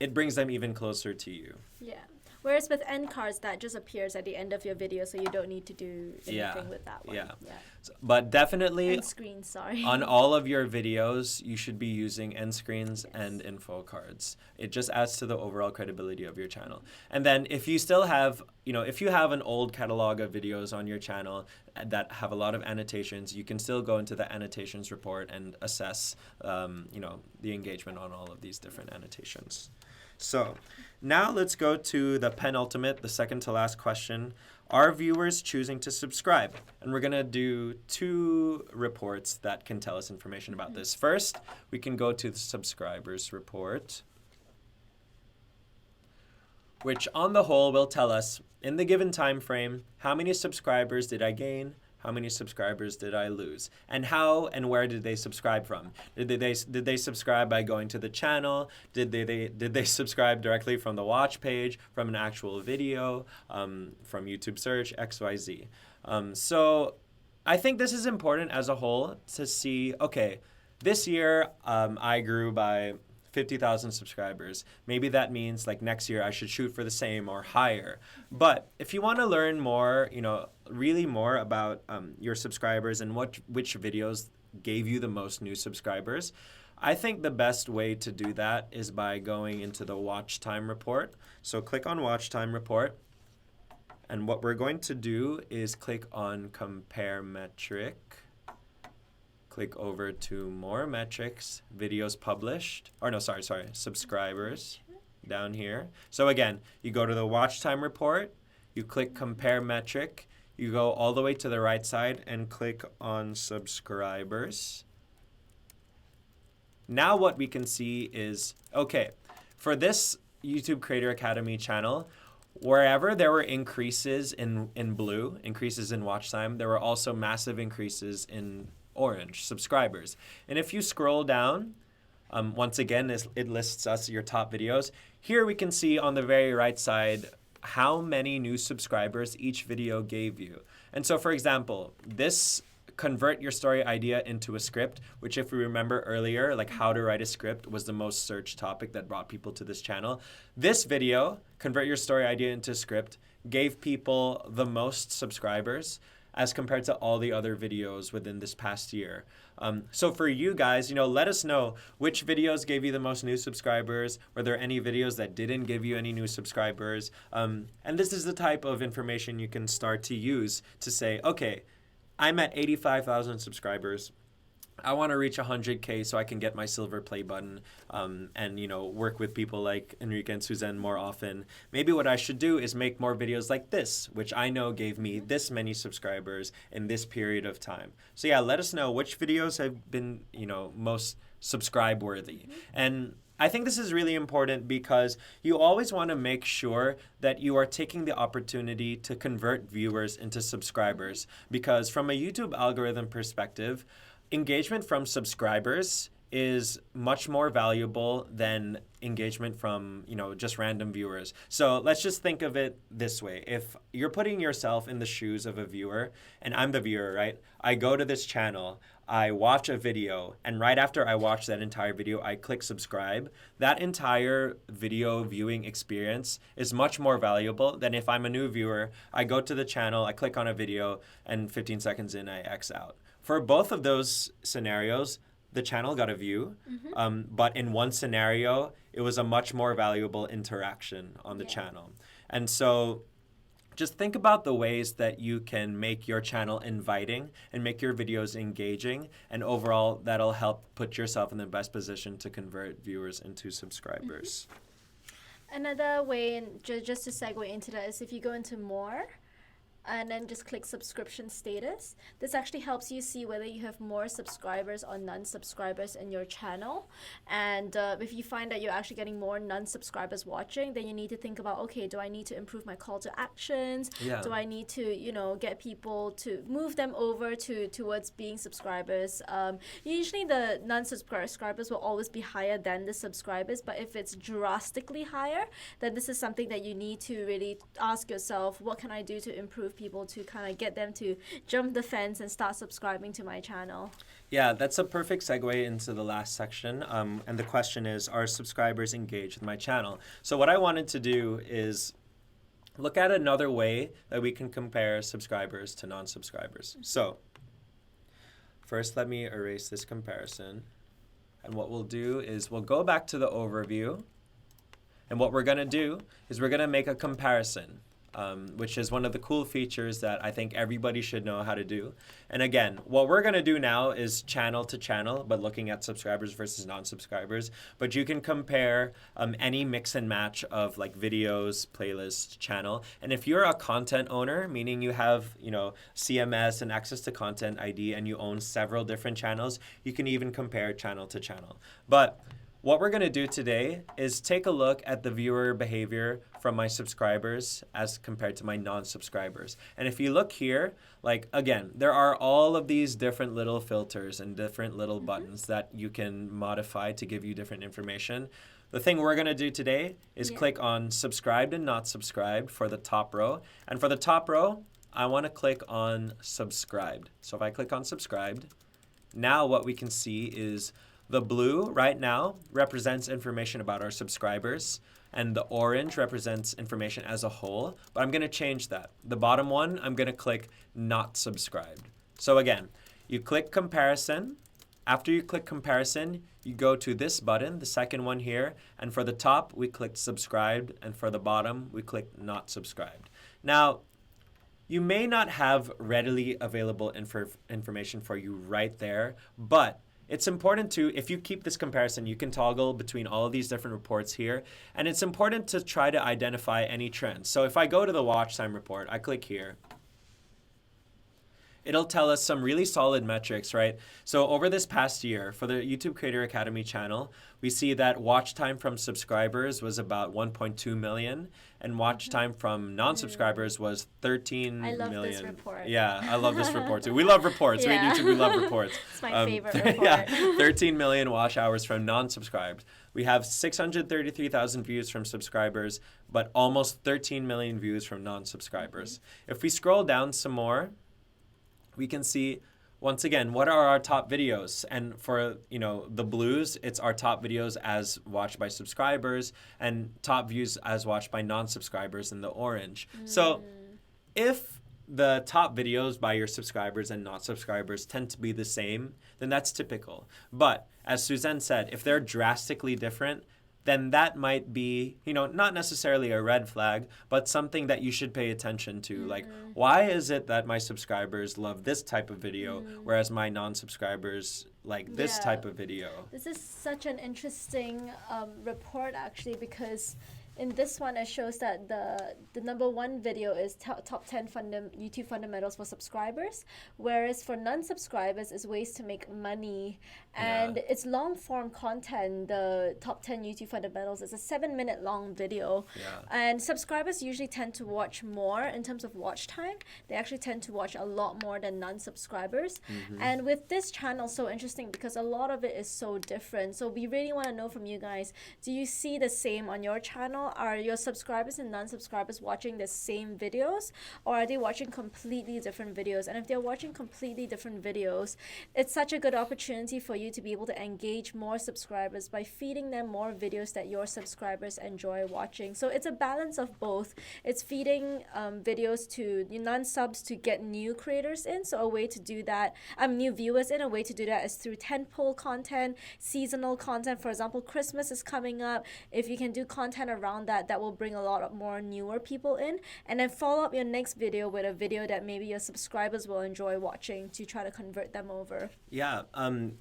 it brings them even closer to you. Yeah. Whereas with end cards, that just appears at the end of your video, so you don't need to do anything Yeah. with that one. Yeah. But definitely End screen, sorry. on all of your videos, you should be using end screens and info cards. It just adds to the overall credibility of your channel. And then if you still have, you know, if you have an old catalog of videos on your channel that have a lot of annotations, you can still go into the annotations report and assess, you know, the engagement on all of these different annotations. So now let's go to the penultimate, the second to last question. Are viewers choosing to subscribe? And we're going to do 2 reports that can tell us information about this. First, we can go to the subscribers report, which on the whole will tell us, in the given time frame, how many subscribers did I gain? How many subscribers did I lose? And how and where did they subscribe from? Did they subscribe by going to the channel? Did they subscribe directly from the watch page, from an actual video, from YouTube search, XYZ? So I think this is important as a whole to see, okay, this year I grew by 50,000 subscribers. Maybe that means like next year I should shoot for the same or higher. But if you want to learn more, you know, really more about your subscribers and which videos gave you the most new subscribers, I think the best way to do that is by going into the watch time report. So click on watch time report. And what we're going to do is click on compare metric. Click over to more metrics, videos published, or no, sorry, subscribers down here. So again, you go to the watch time report, you click compare metric, you go all the way to the right side and click on subscribers. Now what we can see is, okay, for this YouTube Creator Academy channel, wherever there were increases in blue, increases in watch time, there were also massive increases in orange, subscribers. And if you scroll down, once again, it lists us your top videos. Here we can see on the very right side how many new subscribers each video gave you. And so, for example, this convert your story idea into a script, which if we remember earlier, like how to write a script was the most searched topic that brought people to this channel. This video, convert your story idea into a script, gave people the most subscribers as compared to all the other videos within this past year. So for you guys, you know, let us know which videos gave you the most new subscribers. Were there any videos that didn't give you any new subscribers? And this is the type of information you can start to use to say, okay, I'm at 85,000 subscribers. I want to reach 100K so I can get my silver play button and, you know, work with people like Enrique and Su-Zen more often. Maybe what I should do is make more videos like this, which I know gave me this many subscribers in this period of time. So yeah, let us know which videos have been, you know, most subscribe worthy. And I think this is really important because you always want to make sure that you are taking the opportunity to convert viewers into subscribers, because from a YouTube algorithm perspective, engagement from subscribers is much more valuable than engagement from, just random viewers. So let's just think of it this way. If you're putting yourself in the shoes of a viewer, and I'm the viewer, right? I go to this channel, I watch a video, and right after I watch that entire video, I click subscribe. That entire video viewing experience is much more valuable than if I'm a new viewer, I go to the channel, I click on a video, and 15 seconds in, I X out. For both of those scenarios, the channel got a view, but in one scenario, it was a much more valuable interaction on the channel. And so just think about the ways that you can make your channel inviting and make your videos engaging, and overall, that'll help put yourself in the best position to convert viewers into subscribers. Another way, and just to segue into that, is if you go into more, and then just click subscription status. This actually helps you see whether you have more subscribers or non-subscribers in your channel. And if you find that you're actually getting more non-subscribers watching, then you need to think about, okay, do I need to improve my call to actions? Yeah. Do I need to, get people to move them over towards being subscribers? Usually the non-subscribers will always be higher than the subscribers, but if it's drastically higher, then this is something that you need to really ask yourself, what can I do to improve people to kind of get them to jump the fence and start subscribing to my channel? Yeah, that's a perfect segue into the last section. And the question is, are subscribers engaged with my channel? So what I wanted to do is look at another way that we can compare subscribers to non-subscribers. So first, let me erase this comparison. And what we'll do is we'll go back to the overview. And what we're going to do is we're going to make a comparison. Which is one of the cool features that I think everybody should know how to do. And again, what we're going to do now is channel to channel, but looking at subscribers versus non-subscribers. But you can compare any mix and match of like videos, playlist, channel. And if you're a content owner, meaning you have, CMS and access to content ID, and you own several different channels, you can even compare channel to channel. But what we're going to do today is take a look at the viewer behavior from my subscribers as compared to my non-subscribers. And if you look here, again, there are all of these different little filters and different little buttons that you can modify to give you different information. The thing we're going to do today is click on subscribed and not subscribed for the top row. And for the top row, I want to click on subscribed. So if I click on subscribed, now what we can see is the blue right now represents information about our subscribers, and the orange represents information as a whole, but I'm going to change that. The bottom one, I'm going to click not subscribed. So again, you click comparison. After you click comparison, you go to this button, the second one here, and for the top, we click subscribed, and for the bottom, we click not subscribed. Now, you may not have readily available information for you right there, but it's important to, if you keep this comparison, you can toggle between all of these different reports here. And it's important to try to identify any trends. So if I go to the watch time report, I click here. It'll tell us some really solid metrics, right? So over this past year, for the YouTube Creator Academy channel, we see that watch time from subscribers was about 1.2 million, and watch time from non-subscribers was 13 million. I love this report. Yeah, I love this report too. We love reports. We at YouTube, we love reports. It's my favorite report. Yeah, 13 million watch hours from non-subscribed. We have 633,000 views from subscribers, but almost 13 million views from non-subscribers. If we scroll down some more, we can see, once again, what are our top videos? And for, the blues, it's our top videos as watched by subscribers, and top views as watched by non-subscribers in the orange. So if the top videos by your subscribers and not subscribers tend to be the same, then that's typical. But as Su-Zen said, if they're drastically different, then that might be, not necessarily a red flag, but something that you should pay attention to. Like, why is it that my subscribers love this type of video, whereas my non-subscribers like this type of video? This is such an interesting report, actually, because in this one, it shows that the number one video is top 10 YouTube fundamentals for subscribers, whereas for non-subscribers is ways to make money. And Yeah. it's long form content. The top 10 YouTube fundamentals is a 7-minute long video. Yeah. And subscribers usually tend to watch more in terms of watch time. They actually tend to watch a lot more than non-subscribers. And with this channel, so interesting because a lot of it is so different. So we really want to know from you guys, do you see the same on your channel? Are your subscribers and non-subscribers watching the same videos, or are they watching completely different videos? And if they're watching completely different videos, it's such a good opportunity for you to be able to engage more subscribers by feeding them more videos that your subscribers enjoy watching. So it's a balance of both. It's feeding videos to non-subs to get new creators in. So a way to do that, new viewers in, a way to do that is through tentpole content, seasonal content. For example, Christmas is coming up. If you can do content around that, that will bring a lot of more newer people in. And then follow up your next video with a video that maybe your subscribers will enjoy watching to try to convert them over. Yeah.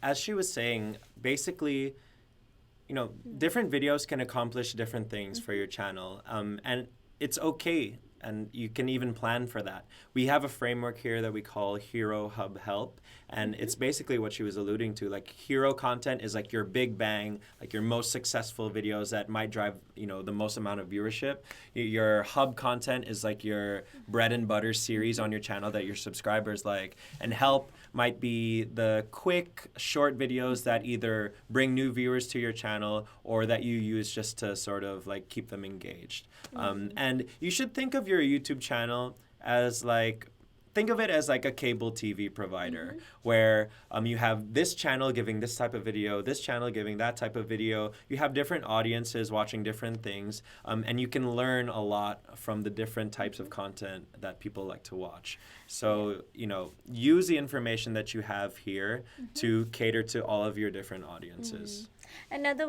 As she was saying, basically, different videos can accomplish different things for your channel. And it's okay. And you can even plan for that. We have a framework here that we call Hero Hub Help. And it's basically what she was alluding to. Like, hero content is like your big bang, like your most successful videos that might drive, the most amount of viewership. Your hub content is like your bread and butter series on your channel that your subscribers like. And help might be the quick, short videos that either bring new viewers to your channel or that you use just to sort of like keep them engaged. And you should think of your YouTube channel as think of it as like a cable TV provider where you have this channel giving this type of video, this channel giving that type of video. You have different audiences watching different things, and you can learn a lot from the different types of content that people like to watch. So, use the information that you have here to cater to all of your different audiences. Another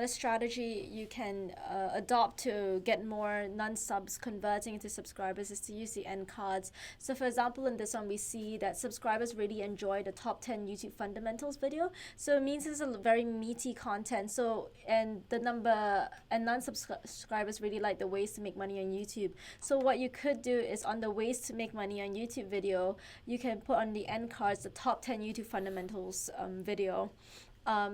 strategy you can adopt to get more non-subs converting into subscribers is to use the end cards. So for example, in this one, we see that subscribers really enjoy the top 10 YouTube fundamentals video. So it means it's a very meaty content. So, and non-subscribers really like the ways to make money on YouTube. So what you could do is on the ways to make money on YouTube video, you can put on the end cards the top 10 YouTube fundamentals video.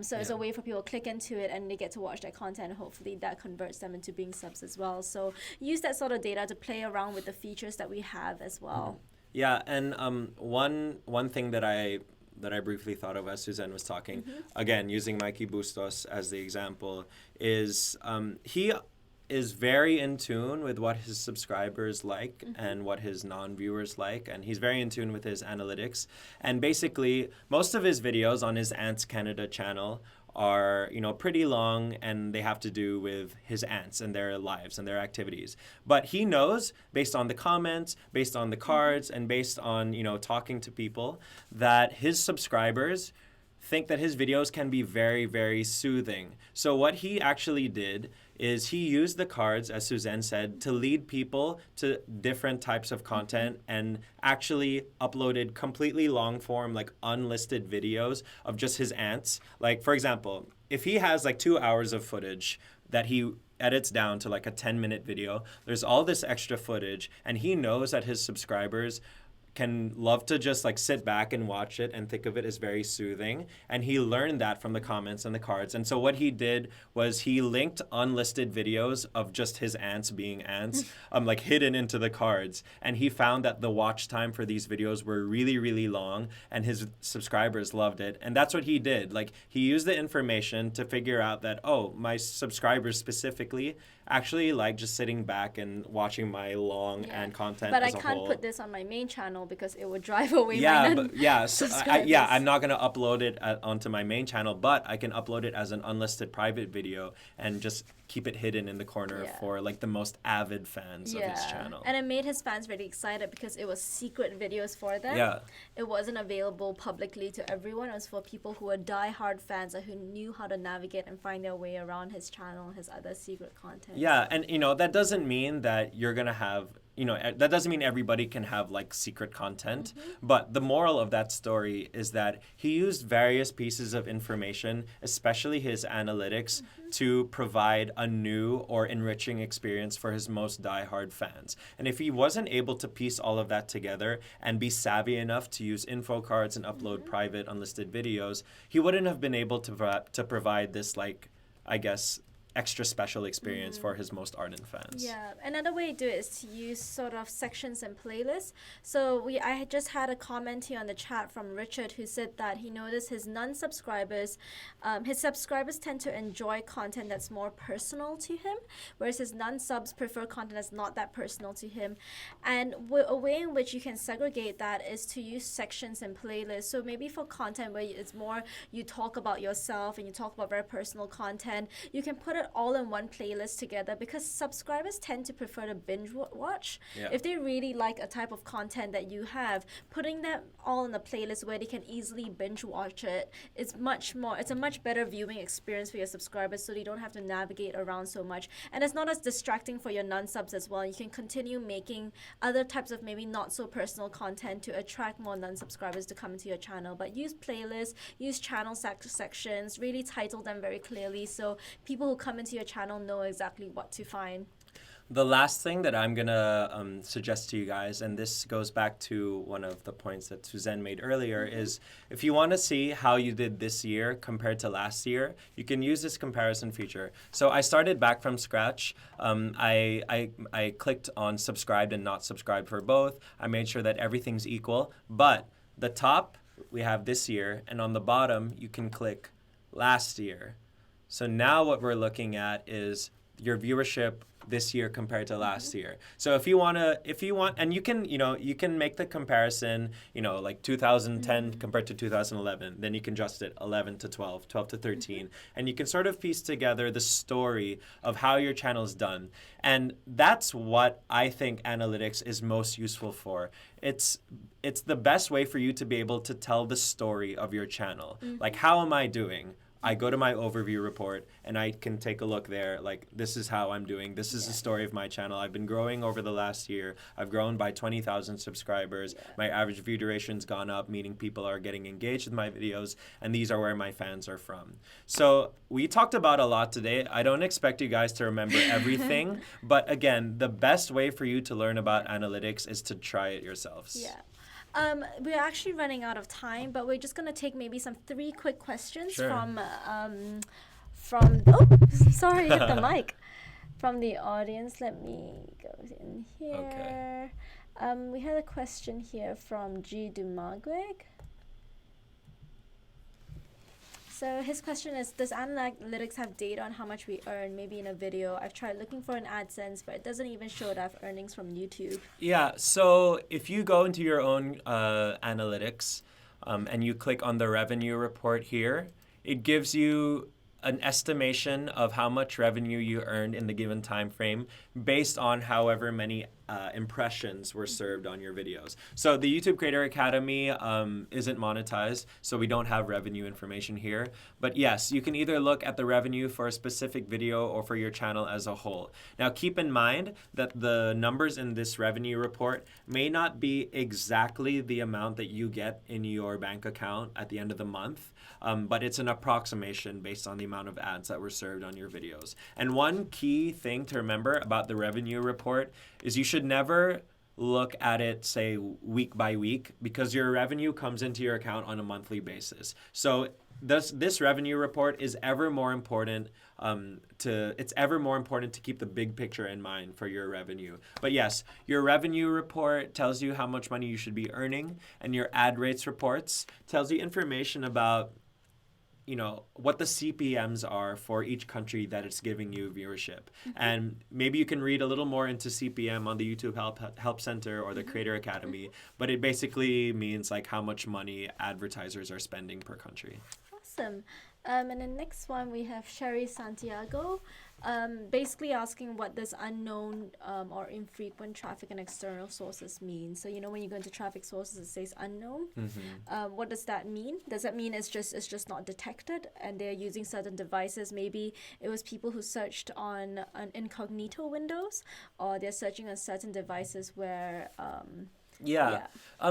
So it's a way for people to click into it and they get to watch that content, and hopefully that converts them into being subs as well. So use that sort of data to play around with the features that we have as well. Yeah, and one thing that I briefly thought of as Su-Zen was talking, again, using Mikey Bustos as the example, is he is very in tune with what his subscribers like and what his non-viewers like, and he's very in tune with his analytics. And basically, most of his videos on his Ants Canada channel are, pretty long, and they have to do with his ants and their lives and their activities. But he knows, based on the comments, based on the cards, and based on, talking to people, that his subscribers think that his videos can be very, very soothing. So what he actually did is he used the cards, as Su-Zen said, to lead people to different types of content, and actually uploaded completely long form, like unlisted videos of just his ants. Like, for example, if he has like 2 hours of footage that he edits down to like a 10-minute video, there's all this extra footage, and he knows that his subscribers can love to just like sit back and watch it and think of it as very soothing. And he learned that from the comments and the cards. And so what he did was he linked unlisted videos of just his ants being ants, like hidden into the cards. And he found that the watch time for these videos were really, really long, and his subscribers loved it. And that's what he did. Like, he used the information to figure out that, oh, my subscribers specifically actually like just sitting back and watching my long and content but as I a can't whole. put this on my main channel because it would drive away my subscribers. I'm not going to upload it onto my main channel, but I can upload it as an unlisted private video and just keep it hidden in the corner for like the most avid fans of his channel. And it made his fans really excited because it was secret videos for them. Yeah. It wasn't available publicly to everyone. It was for people who were die-hard fans and who knew how to navigate and find their way around his channel, his other secret content. Yeah, and that doesn't mean that you're going to have, that doesn't mean everybody can have like secret content, but the moral of that story is that he used various pieces of information, especially his analytics, to provide a new or enriching experience for his most diehard fans. And if he wasn't able to piece all of that together and be savvy enough to use info cards and upload private unlisted videos, he wouldn't have been able to provide this, like, I guess, extra special experience for his most ardent fans. Yeah, another way to do it is to use sort of sections and playlists. So I had just had a comment here on the chat from Richard who said that he noticed his non-subscribers, his subscribers tend to enjoy content that's more personal to him, whereas his non-subs prefer content that's not that personal to him. And a way in which you can segregate that is to use sections and playlists. So maybe for content where it's more you talk about yourself and you talk about very personal content, you can put it all in one playlist together, because subscribers tend to prefer to binge watch. Yeah. If they really like a type of content that you have, putting them all in a playlist where they can easily binge watch it is it's a much better viewing experience for your subscribers, so they don't have to navigate around so much, and it's not as distracting for your non-subs as well. You can continue making other types of maybe not so personal content to attract more non-subscribers to come into your channel. But use playlists, use channel sections, really title them very clearly so people who come into your channel know exactly what to find. The last thing that I'm going to suggest to you guys, and this goes back to one of the points that Su-Zen made earlier, is if you want to see how you did this year compared to last year, you can use this comparison feature. So I started back from scratch. I clicked on subscribed and not subscribed for both. I made sure that everything's equal. But the top, we have this year, and on the bottom, you can click last year. So now what we're looking at is your viewership this year compared to last year. So if you want, and you can make the comparison, like 2010 compared to 2011, then you can adjust it 11 to 12, 12 to 13, and you can sort of piece together the story of how your channel's done. And that's what I think analytics is most useful for. It's the best way for you to be able to tell the story of your channel. Like, how am I doing? I go to my overview report and I can take a look there. Like, this is how I'm doing. This is the story of my channel. I've been growing over the last year. I've grown by 20,000 subscribers. My average view duration's gone up, meaning people are getting engaged with my videos, and these are where my fans are from. So we talked about a lot today. I don't expect you guys to remember everything, but again, the best way for you to learn about analytics is to try it yourselves. Yeah. We're actually running out of time, but we're just gonna take maybe some 3 quick questions from sorry, hit the mic, from the audience. Let me go in here. Okay. We had a question here from G. Dumagweg. So his question is, does analytics have data on how much we earn, maybe in a video? I've tried looking for an AdSense, but it doesn't even show that I have earnings from YouTube. Yeah, so if you go into your own analytics and you click on the revenue report here, it gives you an estimation of how much revenue you earned in the given time frame based on however many impressions were served on your videos. So the YouTube Creator Academy isn't monetized, so we don't have revenue information here. But yes, you can either look at the revenue for a specific video or for your channel as a whole. Now keep in mind that the numbers in this revenue report may not be exactly the amount that you get in your bank account at the end of the month, but it's an approximation based on the amount of ads that were served on your videos. And one key thing to remember about the revenue report is you should never look at it, say, week by week, because your revenue comes into your account on a monthly basis. So this revenue report is ever more important to keep the big picture in mind for your revenue. But yes, your revenue report tells you how much money you should be earning, and your ad rates reports tells you information about what the CPMs are for each country that it's giving you viewership. And maybe you can read a little more into CPM on the YouTube Help Center or the Creator Academy, but it basically means like how much money advertisers are spending per country. Awesome. And the next one we have Sherry Santiago, basically asking what does unknown or infrequent traffic and external sources mean. So when you go into traffic sources, it says unknown. What does that mean? Does that mean it's just not detected and they're using certain devices? Maybe it was people who searched on an incognito windows, or they're searching on certain devices where Yeah.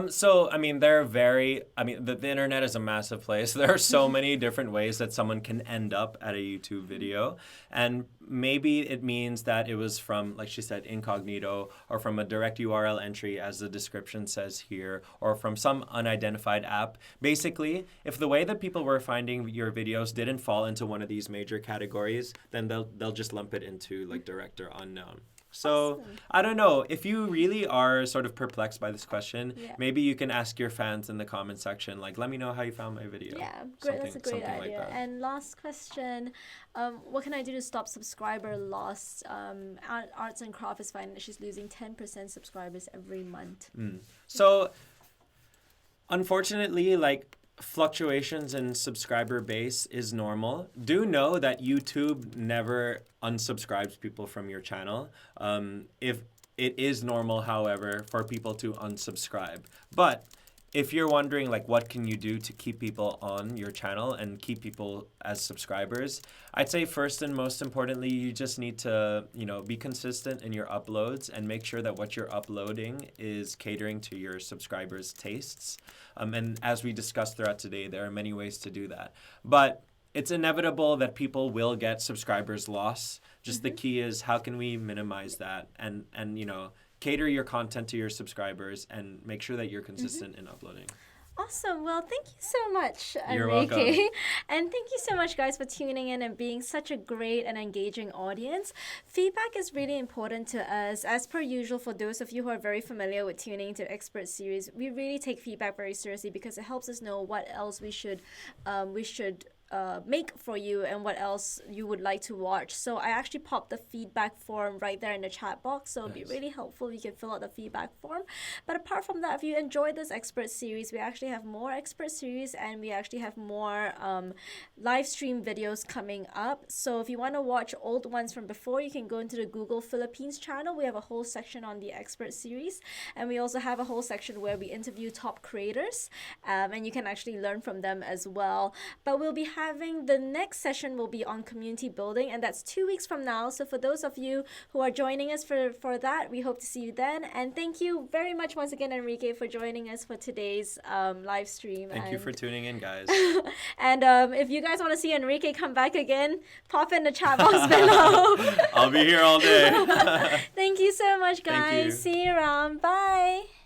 So, I mean, the internet is a massive place. There are so many different ways that someone can end up at a YouTube video. And maybe it means that it was from, like she said, incognito, or from a direct URL entry, as the description says here, or from some unidentified app. Basically, if the way that people were finding your videos didn't fall into one of these major categories, then they'll just lump it into like direct or unknown. So, Awesome. I don't know. If you really are sort of perplexed by this question, Yeah. maybe you can ask your fans in the comment section, like, let me know how you found my video. Yeah, great. That's a great Something like idea. that. And last question, what can I do to stop subscriber loss? Arts and Craft is finding that she's losing 10% subscribers every month. So, unfortunately, like, fluctuations in subscriber base is normal. Do know that YouTube never unsubscribes people from your channel. If it is normal, however, for people to unsubscribe. But if you're wondering, like, what can you do to keep people on your channel and keep people as subscribers, I'd say first and most importantly, you just need to, be consistent in your uploads and make sure that what you're uploading is catering to your subscribers' tastes. And as we discussed throughout today, there are many ways to do that. But it's inevitable that people will get subscribers loss. Just the key is, how can we minimize that and cater your content to your subscribers and make sure that you're consistent in uploading. Awesome. Well, thank you so much, You're Enrique. welcome. And thank you so much, guys, for tuning in and being such a great and engaging audience. Feedback is really important to us. As per usual, for those of you who are very familiar with tuning into Expert Series, we really take feedback very seriously because it helps us know what else we should make for you and what else you would like to watch. So I actually popped the feedback form right there in the chat box, so it'll be really helpful if you can fill out the feedback form. But apart from that, if you enjoyed this Expert Series, we actually have more Expert Series and we actually have more live stream videos coming up. So if you want to watch old ones from before, you can go into the Google Philippines channel. We have a whole section on the Expert Series, and we also have a whole section where we interview top creators, and you can actually learn from them as well. But we'll be having the next session will be on community building, and that's 2 weeks from now. So for those of you who are joining us for that, we hope to see you then. And thank you very much once again, Enrique, for joining us for today's live stream. Thank you for tuning in, guys. And if you guys want to see Enrique come back again, pop in the chat box below. I'll be here all day. Thank you so much, Thank you. guys. See you around. Bye.